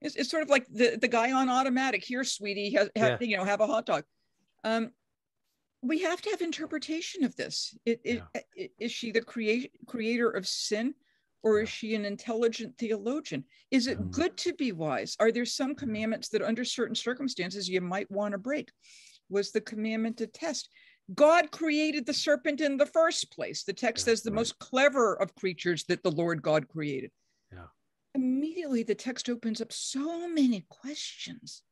It's sort of like the guy on automatic. Here, sweetie, have a hot dog. We have to have interpretation of this. Is she the creator of sin, or is she an intelligent theologian? Is it good to be wise? Are there some commandments that under certain circumstances you might want to break? Was the commandment a test? God created the serpent in the first place. The text says the most clever of creatures that the Lord God created. Immediately, the text opens up so many questions.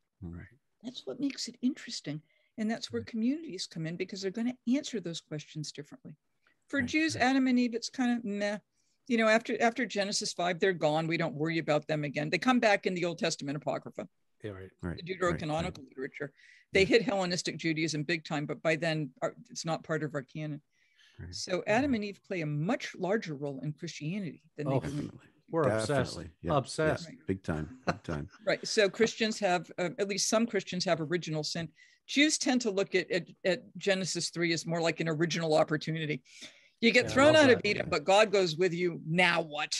That's what makes it interesting. And that's where communities come in, because they're going to answer those questions differently. For Jews, Adam and Eve, it's kind of meh. After Genesis 5, they're gone. We don't worry about them again. They come back in the Old Testament Apocrypha. The Deuterocanonical literature. They hit Hellenistic Judaism big time, but by then it's not part of our canon. So Adam and Eve play a much larger role in Christianity than they do. We're obsessed. Obsessed. Big time. Right. So Christians have, at least some Christians have original sin. Jews tend to look at Genesis 3 as more like an original opportunity. You get thrown out of Eden, but God goes with you. Now what?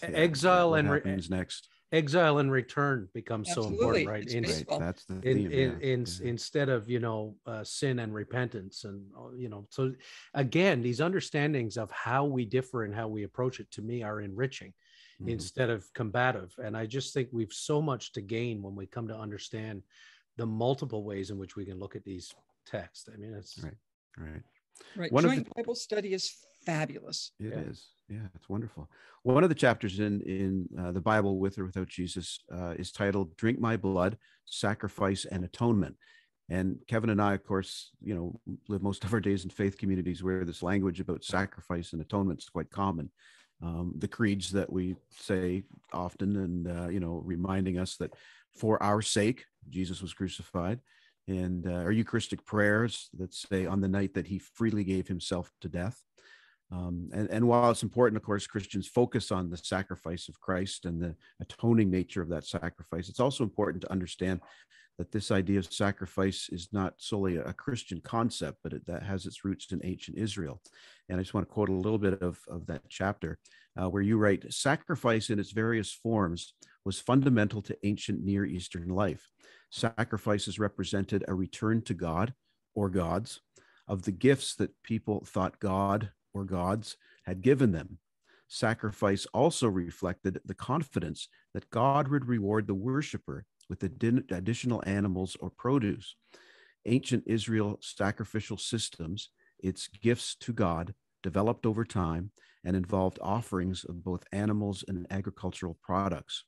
Exile what and happens next. Exile and return becomes so important, right? That's the theme, instead of sin and repentance, and so again, these understandings of how we differ and how we approach it, to me, are enriching instead of combative. And I just think we've so much to gain when we come to understand the multiple ways in which we can look at these texts. I mean, it's right. Joint Bible study is fabulous. It is. Yeah, it's wonderful. One of the chapters in the Bible, With or Without Jesus, is titled "Drink My Blood: Sacrifice and Atonement." And Kevin and I, of course, live most of our days in faith communities where this language about sacrifice and atonement is quite common. The creeds that we say often, and reminding us that for our sake Jesus was crucified, and our Eucharistic prayers that say on the night that he freely gave himself to death. And while it's important, of course, Christians focus on the sacrifice of Christ and the atoning nature of that sacrifice, it's also important to understand that this idea of sacrifice is not solely a Christian concept, but that has its roots in ancient Israel. And I just want to quote a little bit of that chapter where you write, "Sacrifice in its various forms was fundamental to ancient Near Eastern life. Sacrifices represented a return to God or gods of the gifts that people thought God or gods had given them. Sacrifice also reflected the confidence that God would reward the worshiper with additional animals or produce. Ancient Israel sacrificial systems, its gifts to God, developed over time and involved offerings of both animals and agricultural products."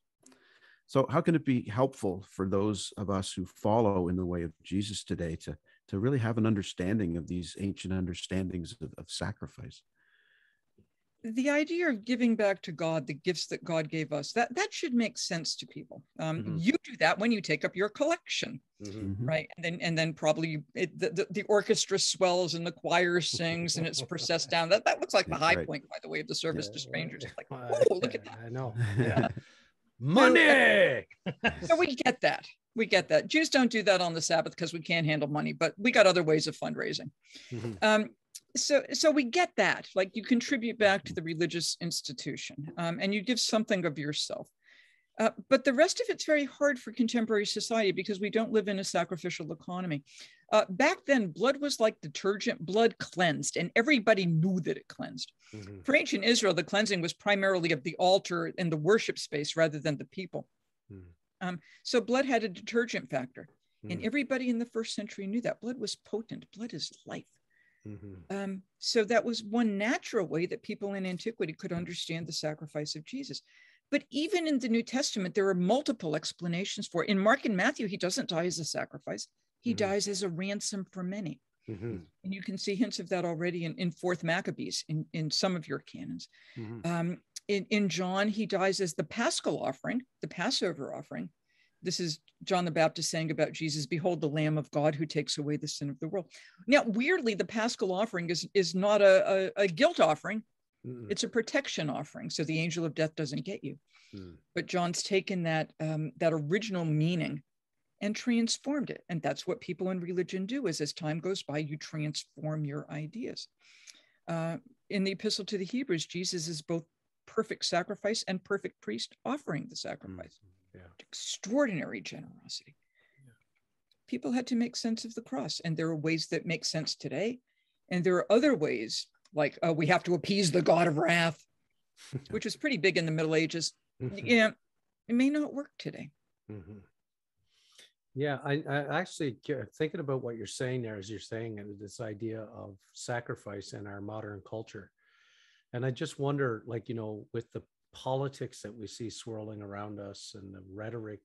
So how can it be helpful for those of us who follow in the way of Jesus today to to really have an understanding of these ancient understandings of sacrifice. The idea of giving back to God the gifts that God gave us, that should make sense to people. You do that when you take up your collection, right? And then probably the orchestra swells and the choir sings and it's processed down. That looks like the high point, by the way, of the service to strangers. It's like, oh, look at that. I know. Yeah. Money. So we get that. We get that. Jews don't do that on the Sabbath because we can't handle money, but we got other ways of fundraising. So we get that, like you contribute back to the religious institution and you give something of yourself. But the rest of it's very hard for contemporary society because we don't live in a sacrificial economy. Back then, blood was like detergent. Blood cleansed, and everybody knew that it cleansed. For ancient Israel, the cleansing was primarily of the altar and the worship space rather than the people. So blood had a detergent factor, and everybody in the first century knew that. Blood was potent. Blood is life. So that was one natural way that people in antiquity could understand the sacrifice of Jesus. But even in the New Testament, there are multiple explanations for it. In Mark and Matthew, he doesn't die as a sacrifice. He dies as a ransom for many. And you can see hints of that already in 4th Maccabees, in some of your canons. In John, he dies as the Paschal offering, the Passover offering. This is John the Baptist saying about Jesus, behold, the Lamb of God who takes away the sin of the world. Now, weirdly, the Paschal offering is not a guilt offering. It's a protection offering. So the angel of death doesn't get you. But John's taken that original meaning and transformed it. And that's what people in religion do, is as time goes by, you transform your ideas. In the Epistle to the Hebrews, Jesus is both perfect sacrifice and perfect priest offering the sacrifice. Extraordinary generosity. People had to make sense of the cross, and there are ways that make sense today, and there are other ways, like we have to appease the God of wrath, which was pretty big in the Middle Ages. It may not work today. Yeah, I actually, thinking about what you're saying there, as you're saying this idea of sacrifice in our modern culture, and I just wonder, like, with the politics that we see swirling around us and the rhetoric,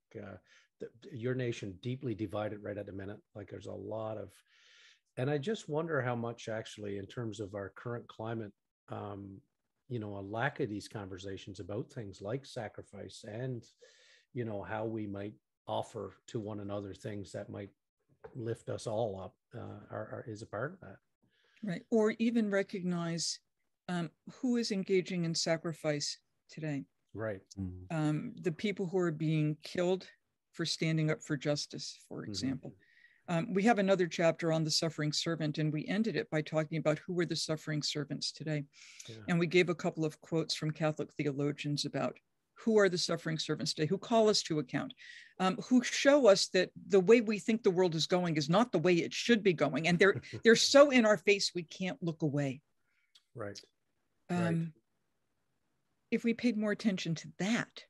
your nation deeply divided right at the minute. Like there's a lot of, and I just wonder how much actually in terms of our current climate, a lack of these conversations about things like sacrifice and, how we might offer to one another things that might lift us all up is a part of that. Right. Or even recognize who is engaging in sacrifice today. Right. The people who are being killed for standing up for justice, for example. We have another chapter on the suffering servant, and we ended it by talking about who were the suffering servants today. And we gave a couple of quotes from Catholic theologians about who are the suffering servants today, who call us to account, who show us that the way we think the world is going is not the way it should be going. And they're so in our face, we can't look away. Right. If we paid more attention to that,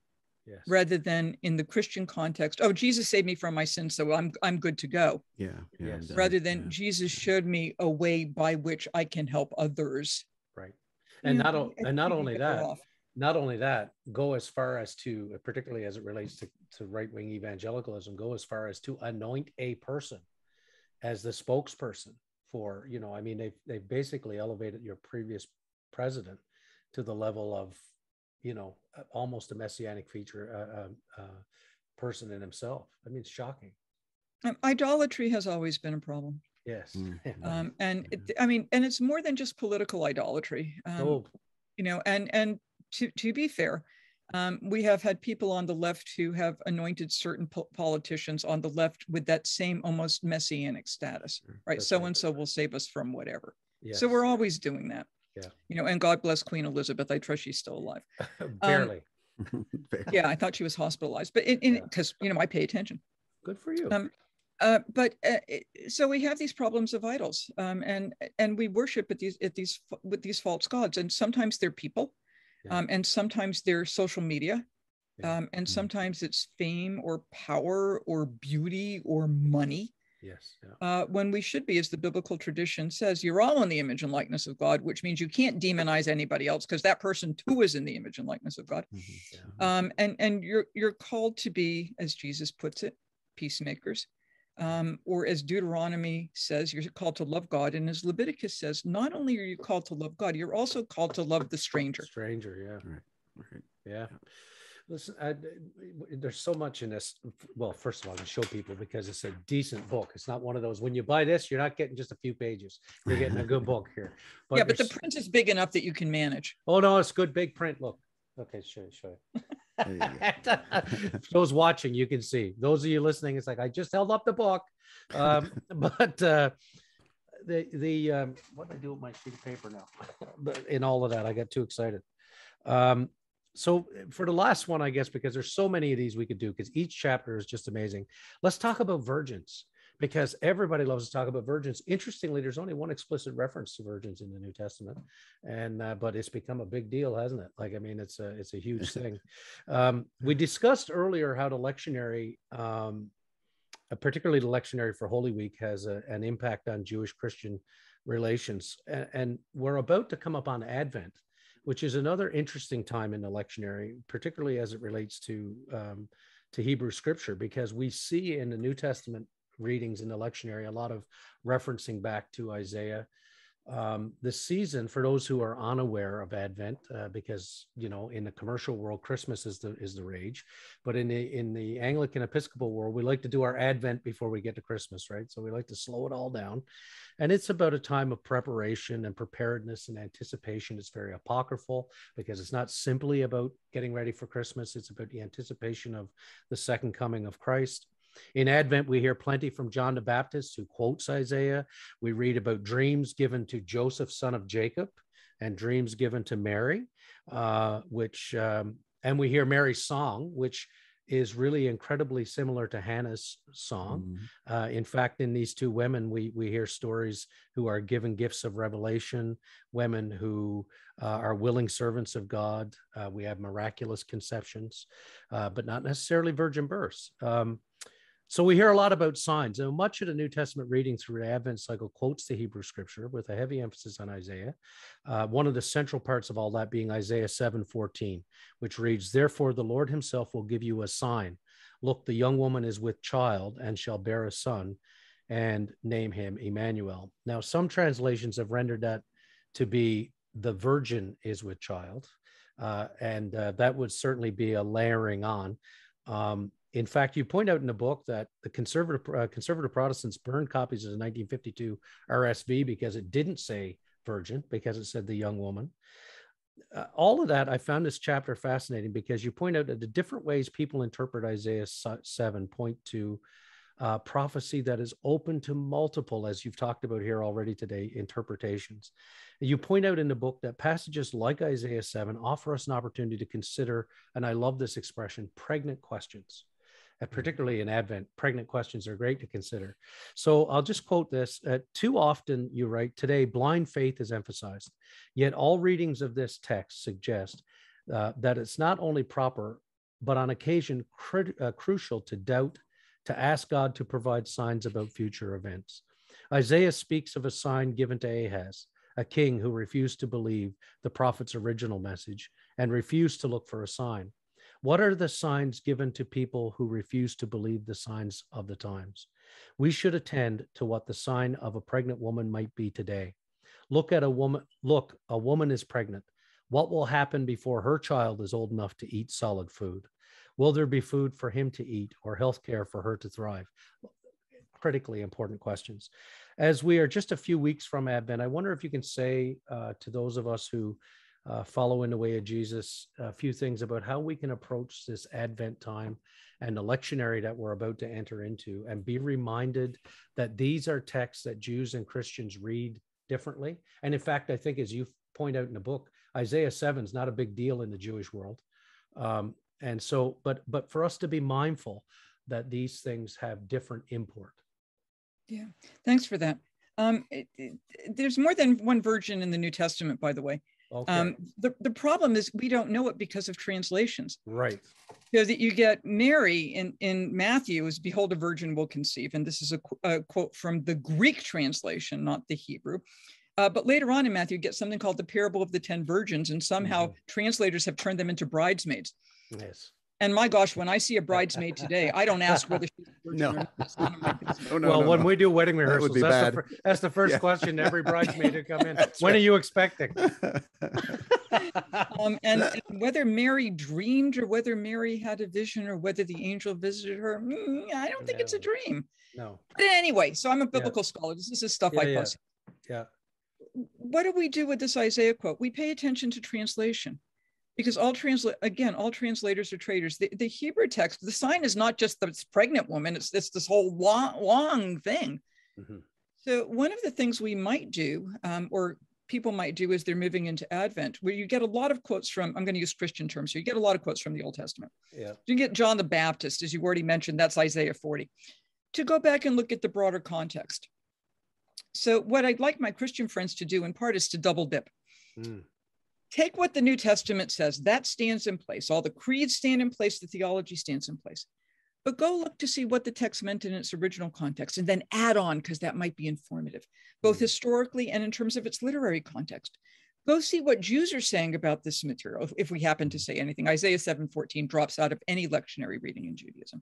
rather than in the Christian context, oh, Jesus saved me from my sins, so I'm good to go. Rather than Jesus showed me a way by which I can help others. Right. And not only that, go as far as to, particularly as it relates to right-wing evangelicalism, go as far as to anoint a person as the spokesperson for, they've basically elevated your previous president to the level of, almost a messianic feature, person in himself. I mean, it's shocking. Idolatry has always been a problem. Yes. And it's more than just political idolatry. And to be fair, we have had people on the left who have anointed certain politicians on the left with that same almost messianic status, right? So-and-so will save us from whatever. So we're always doing that. And God bless Queen Elizabeth. I trust she's still alive. Barely. I thought she was hospitalized, but because I pay attention. Good for you. So we have these problems of idols, and we worship with these false gods, and sometimes they're people, and sometimes they're social media, and sometimes it's fame or power or beauty or money. When we should be, as the biblical tradition says, you're all in the image and likeness of God, which means you can't demonize anybody else because that person too is in the image and likeness of God. And you're called to be, as Jesus puts it, peacemakers. or as Deuteronomy says, you're called to love God. And as Leviticus says, not only are you called to love God, you're also called to love the stranger. Stranger, yeah. Right. Yeah. Listen, there's so much in this. Well, first of all, to show people, because it's a decent book. It's not one of those, when you buy this, you're not getting just a few pages. You're getting a good book here. But yeah, but the print is big enough that you can manage. Oh, no, it's good, big print. Look. Okay, show you. Those watching, you can see. Those of you listening, it's like, I just held up the book. But the what do I do with my sheet of paper now? But in all of that, I got too excited. So for the last one, I guess, because there's so many of these we could do, because each chapter is just amazing. Let's talk about virgins, because everybody loves to talk about virgins. Interestingly, there's only one explicit reference to virgins in the New Testament, and but it's become a big deal, hasn't it? Like, I mean, it's a huge thing. We discussed earlier how the lectionary, particularly the lectionary for Holy Week, has an impact on Jewish-Christian relations, and we're about to come up on Advent, which is another interesting time in the lectionary, particularly as it relates to Hebrew scripture, because we see in the New Testament readings in the lectionary a lot of referencing back to Isaiah. The season, for those who are unaware of Advent, because, you know, in the commercial world, Christmas is the rage, but in the Anglican Episcopal world, we like to do our Advent before we get to Christmas, right? So we like to slow it all down, and it's about a time of preparation and preparedness and anticipation. It's very apocryphal, because it's not simply about getting ready for Christmas. It's about the anticipation of the second coming of Christ. In Advent, we hear plenty from John the Baptist, who quotes Isaiah. We read about dreams given to Joseph, son of Jacob, and dreams given to Mary, and we hear Mary's song, which is really incredibly similar to Hannah's song. In fact, in these two women, we hear stories who are given gifts of revelation, women who are willing servants of God. We have miraculous conceptions, but not necessarily virgin births. So we hear a lot about signs. And much of the New Testament reading through the Advent cycle quotes the Hebrew scripture with a heavy emphasis on Isaiah. One of the central parts of all that being Isaiah 7:14, which reads, "Therefore the Lord himself will give you a sign. Look, the young woman is with child and shall bear a son, and name him Emmanuel." Now, some translations have rendered that to be the virgin is with child. And that would certainly be a layering on. In fact, you point out in the book that the conservative Protestants burned copies of the 1952 RSV because it didn't say virgin, because it said the young woman. All of that, I found this chapter fascinating, because you point out that the different ways people interpret Isaiah 7 point to prophecy that is open to multiple, as you've talked about here already today, interpretations. You point out in the book that passages like Isaiah 7 offer us an opportunity to consider, and I love this expression, pregnant questions. Particularly in Advent, pregnant questions are great to consider. So I'll just quote this. Too often, you write, today, blind faith is emphasized, yet all readings of this text suggest that it's not only proper, but on occasion crucial to doubt, to ask God to provide signs about future events. Isaiah speaks of a sign given to Ahaz, a king who refused to believe the prophet's original message and refused to look for a sign. What are the signs given to people who refuse to believe the signs of the times? We should attend to what the sign of a pregnant woman might be today. Look, a woman is pregnant. What will happen before her child is old enough to eat solid food? Will there be food for him to eat or health care for her to thrive? Critically important questions. As we are just a few weeks from Advent, I wonder if you can say to those of us who follow in the way of Jesus, a few things about how we can approach this Advent time and the lectionary that we're about to enter into, and be reminded that these are texts that Jews and Christians read differently. And in fact, I think, as you point out in the book, Isaiah 7 is not a big deal in the Jewish world. And so, but for us to be mindful that these things have different import. Yeah, thanks for that. There's more than one virgin in the New Testament, by the way. Okay. The problem is we don't know it because of translations. Right. So that you get Mary in Matthew is, "Behold, a virgin will conceive." And this is a quote from the Greek translation, not the Hebrew. But later on in Matthew, you get something called the parable of the 10 virgins. And somehow translators have turned them into bridesmaids. Yes. And my gosh, when I see a bridesmaid today, I don't ask whether she's a virgin No. or not. It's none of my business. Well, when we do wedding rehearsals, be bad. that's the first Yeah. question to every bridesmaid to come in. That's When right. are you expecting? And whether Mary dreamed or whether Mary had a vision or whether the angel visited her, I don't think it's a dream. No. But anyway, so I'm a biblical scholar. This is stuff I post. Yeah. What do we do with this Isaiah quote? We pay attention to translation, because all translators are traitors. The Hebrew text, the sign is not just this pregnant woman, it's this whole long thing. Mm-hmm. So one of the things we might do, or people might do as they're moving into Advent, where you get a lot of quotes from, I'm going to use Christian terms, so you get a lot of quotes from the Old Testament. Yeah. You get John the Baptist, as you already mentioned, that's Isaiah 40. To go back and look at the broader context. So what I'd like my Christian friends to do in part is to double dip. Take what the New Testament says, that stands in place. All the creeds stand in place, the theology stands in place. But go look to see what the text meant in its original context, and then add on, because that might be informative, both historically and in terms of its literary context. Go see what Jews are saying about this material, if we happen to say anything. Isaiah 7:14 drops out of any lectionary reading in Judaism.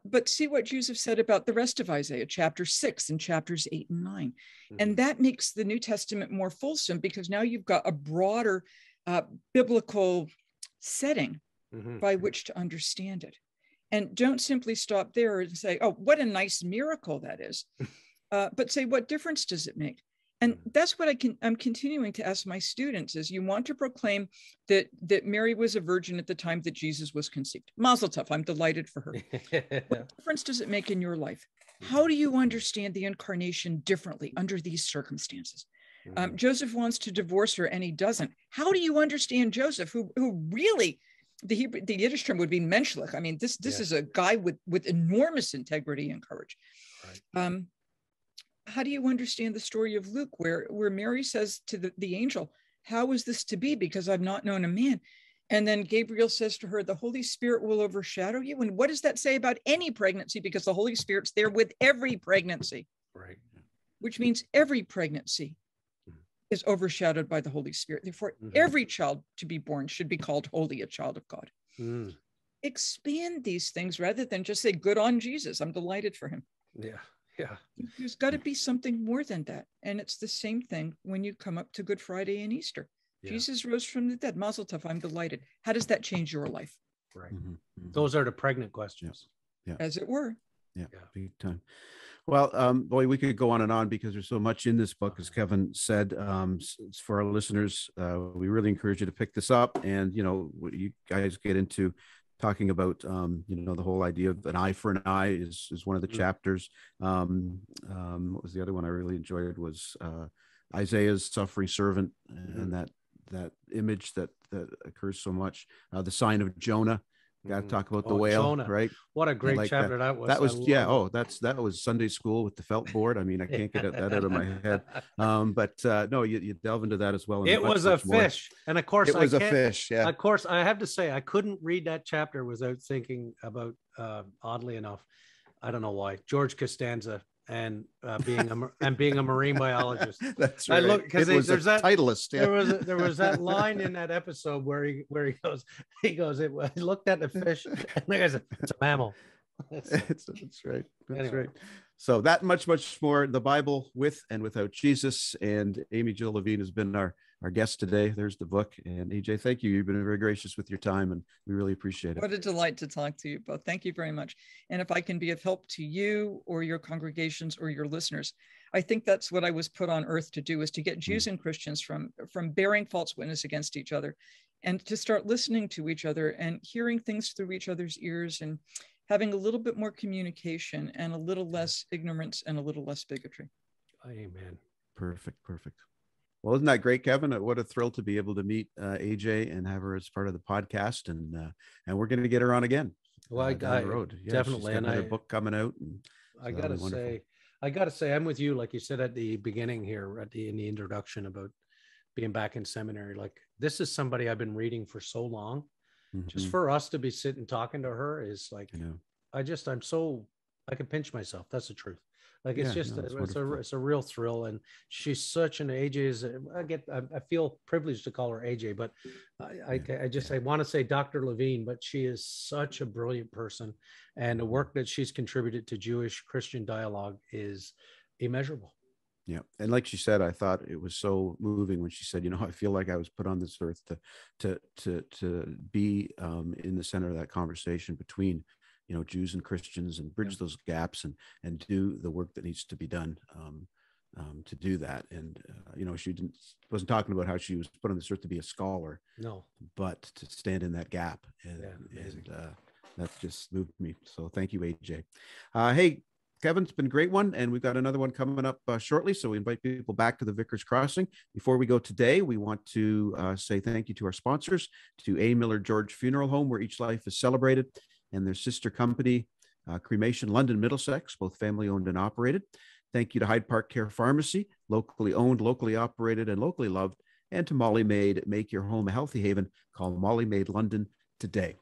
But see what Jews have said about the rest of Isaiah, chapter 6 and chapters 8 and 9. And that makes the New Testament more fulsome, because now you've got a broader biblical setting by which to understand it. And don't simply stop there and say, oh, what a nice miracle that is. But say, what difference does it make? And that's what I'm continuing to ask my students is, you want to proclaim that Mary was a virgin at the time that Jesus was conceived. Mazel tov, I'm delighted for her. What difference does it make in your life? How do you understand the incarnation differently under these circumstances? Joseph wants to divorce her and he doesn't. How do you understand Joseph, who really, the Yiddish term would be menschlich. I mean, this is a guy with enormous integrity and courage. Right. How do you understand the story of Luke, where Mary says to the angel, how is this to be? Because I've not known a man. And then Gabriel says to her, the Holy Spirit will overshadow you. And what does that say about any pregnancy? Because the Holy Spirit's there with every pregnancy. Right. Which means every pregnancy is overshadowed by the Holy Spirit. Therefore, every child to be born should be called holy, a child of God. Expand these things rather than just say, good on Jesus. I'm delighted for him. Yeah. Yeah. There's got to be something more than that. And it's the same thing when you come up to Good Friday and Easter. Yeah. Jesus rose from the dead. Mazel tov, I'm delighted. How does that change your life? Right. Those are the pregnant questions. Yeah. As it were. Yeah. Big time. Well, boy, we could go on because there's so much in this book, as Kevin said. For our listeners, we really encourage you to pick this up, and you guys get into talking about the whole idea of an eye for an eye is one of the chapters. What was the other one I really enjoyed was Isaiah's suffering servant, and that image that occurs so much. The sign of Jonah. Got to talk about the whale, Jonah. Right? What a great chapter that was. That was that was Sunday school with the felt board. I mean, I can't get that out of my head. But no, you delve into that as well. It was a fish, and of course, it was a fish. Yeah. Of course, I have to say, I couldn't read that chapter without thinking about, oddly enough, I don't know why, George Costanza and being a marine biologist. That's right. I look because there's that Titleist. Yeah. There was that line in that episode where he goes, he looked at the fish and the guy said, it's a mammal. That's right. That's right. So that much more, the Bible with and without Jesus. And Amy Jill Levine has been our guest today. There's the book. And AJ, thank you. You've been very gracious with your time, and we really appreciate it. What a delight to talk to you both. Thank you very much. And if I can be of help to you or your congregations or your listeners, I think that's what I was put on earth to do, is to get Jews and Christians from bearing false witness against each other, and to start listening to each other and hearing things through each other's ears, and having a little bit more communication and a little less ignorance and a little less bigotry. Amen. Perfect. Well, isn't that great, Kevin? What a thrill to be able to meet AJ and have her as part of the podcast, and we're going to get her on again. Well, down the road, definitely. And another book coming out. And I gotta say, I'm with you, like you said at the beginning here, in the introduction about being back in seminary. Like, this is somebody I've been reading for so long. Just for us to be sitting talking to her is like, I'm so, I can pinch myself. That's the truth. Like it's Yeah, just no, it's it's wonderful. a real thrill, and she's such an AJ. I feel privileged to call her AJ, but I want to say Dr. Levine, but she is such a brilliant person, and the work that she's contributed to Jewish Christian dialogue is immeasurable. Yeah, and like she said, I thought it was so moving when she said, I feel like I was put on this earth to be in the center of that conversation between, Jews and Christians, and bridge those gaps and do the work that needs to be done to do that. And she wasn't talking about how she was put on this earth to be a scholar, No, but to stand in that gap, and that just moved me. So thank you, AJ. Hey, Kevin, it's been a great one, and we've got another one coming up shortly. So we invite people back to the Vicar's Crossing. Before we go today, we want to say thank you to our sponsors, to A. Miller George Funeral Home, where each life is celebrated, and their sister company, Cremation London, Middlesex, both family owned and operated. Thank you to Hyde Park Care Pharmacy, locally owned, locally operated, and locally loved, and to Molly Maid. Make your home a healthy haven. Call Molly Maid London today.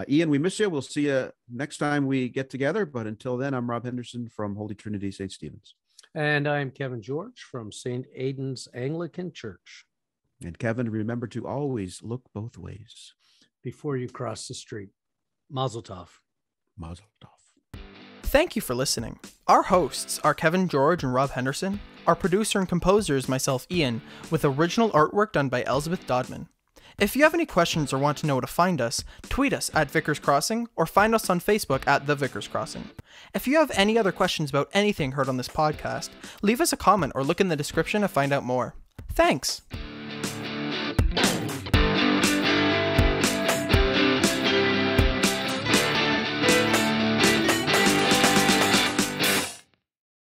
Ian, we miss you. We'll see you next time we get together. But until then, I'm Rob Henderson from Holy Trinity St. Stephen's. and I'm Kevin George from St. Aidan's Anglican Church. And Kevin, remember to always look both ways. Before you cross the street, Mazel Tov. Mazel tov. Thank you for listening. Our hosts are Kevin George and Rob Henderson. Our producer and composer is myself, Ian, with original artwork done by Elizabeth Dodman. If you have any questions or want to know where to find us, tweet us at Vicar's Crossing or find us on Facebook at The Vicar's Crossing. If you have any other questions about anything heard on this podcast, leave us a comment or look in the description to find out more. Thanks!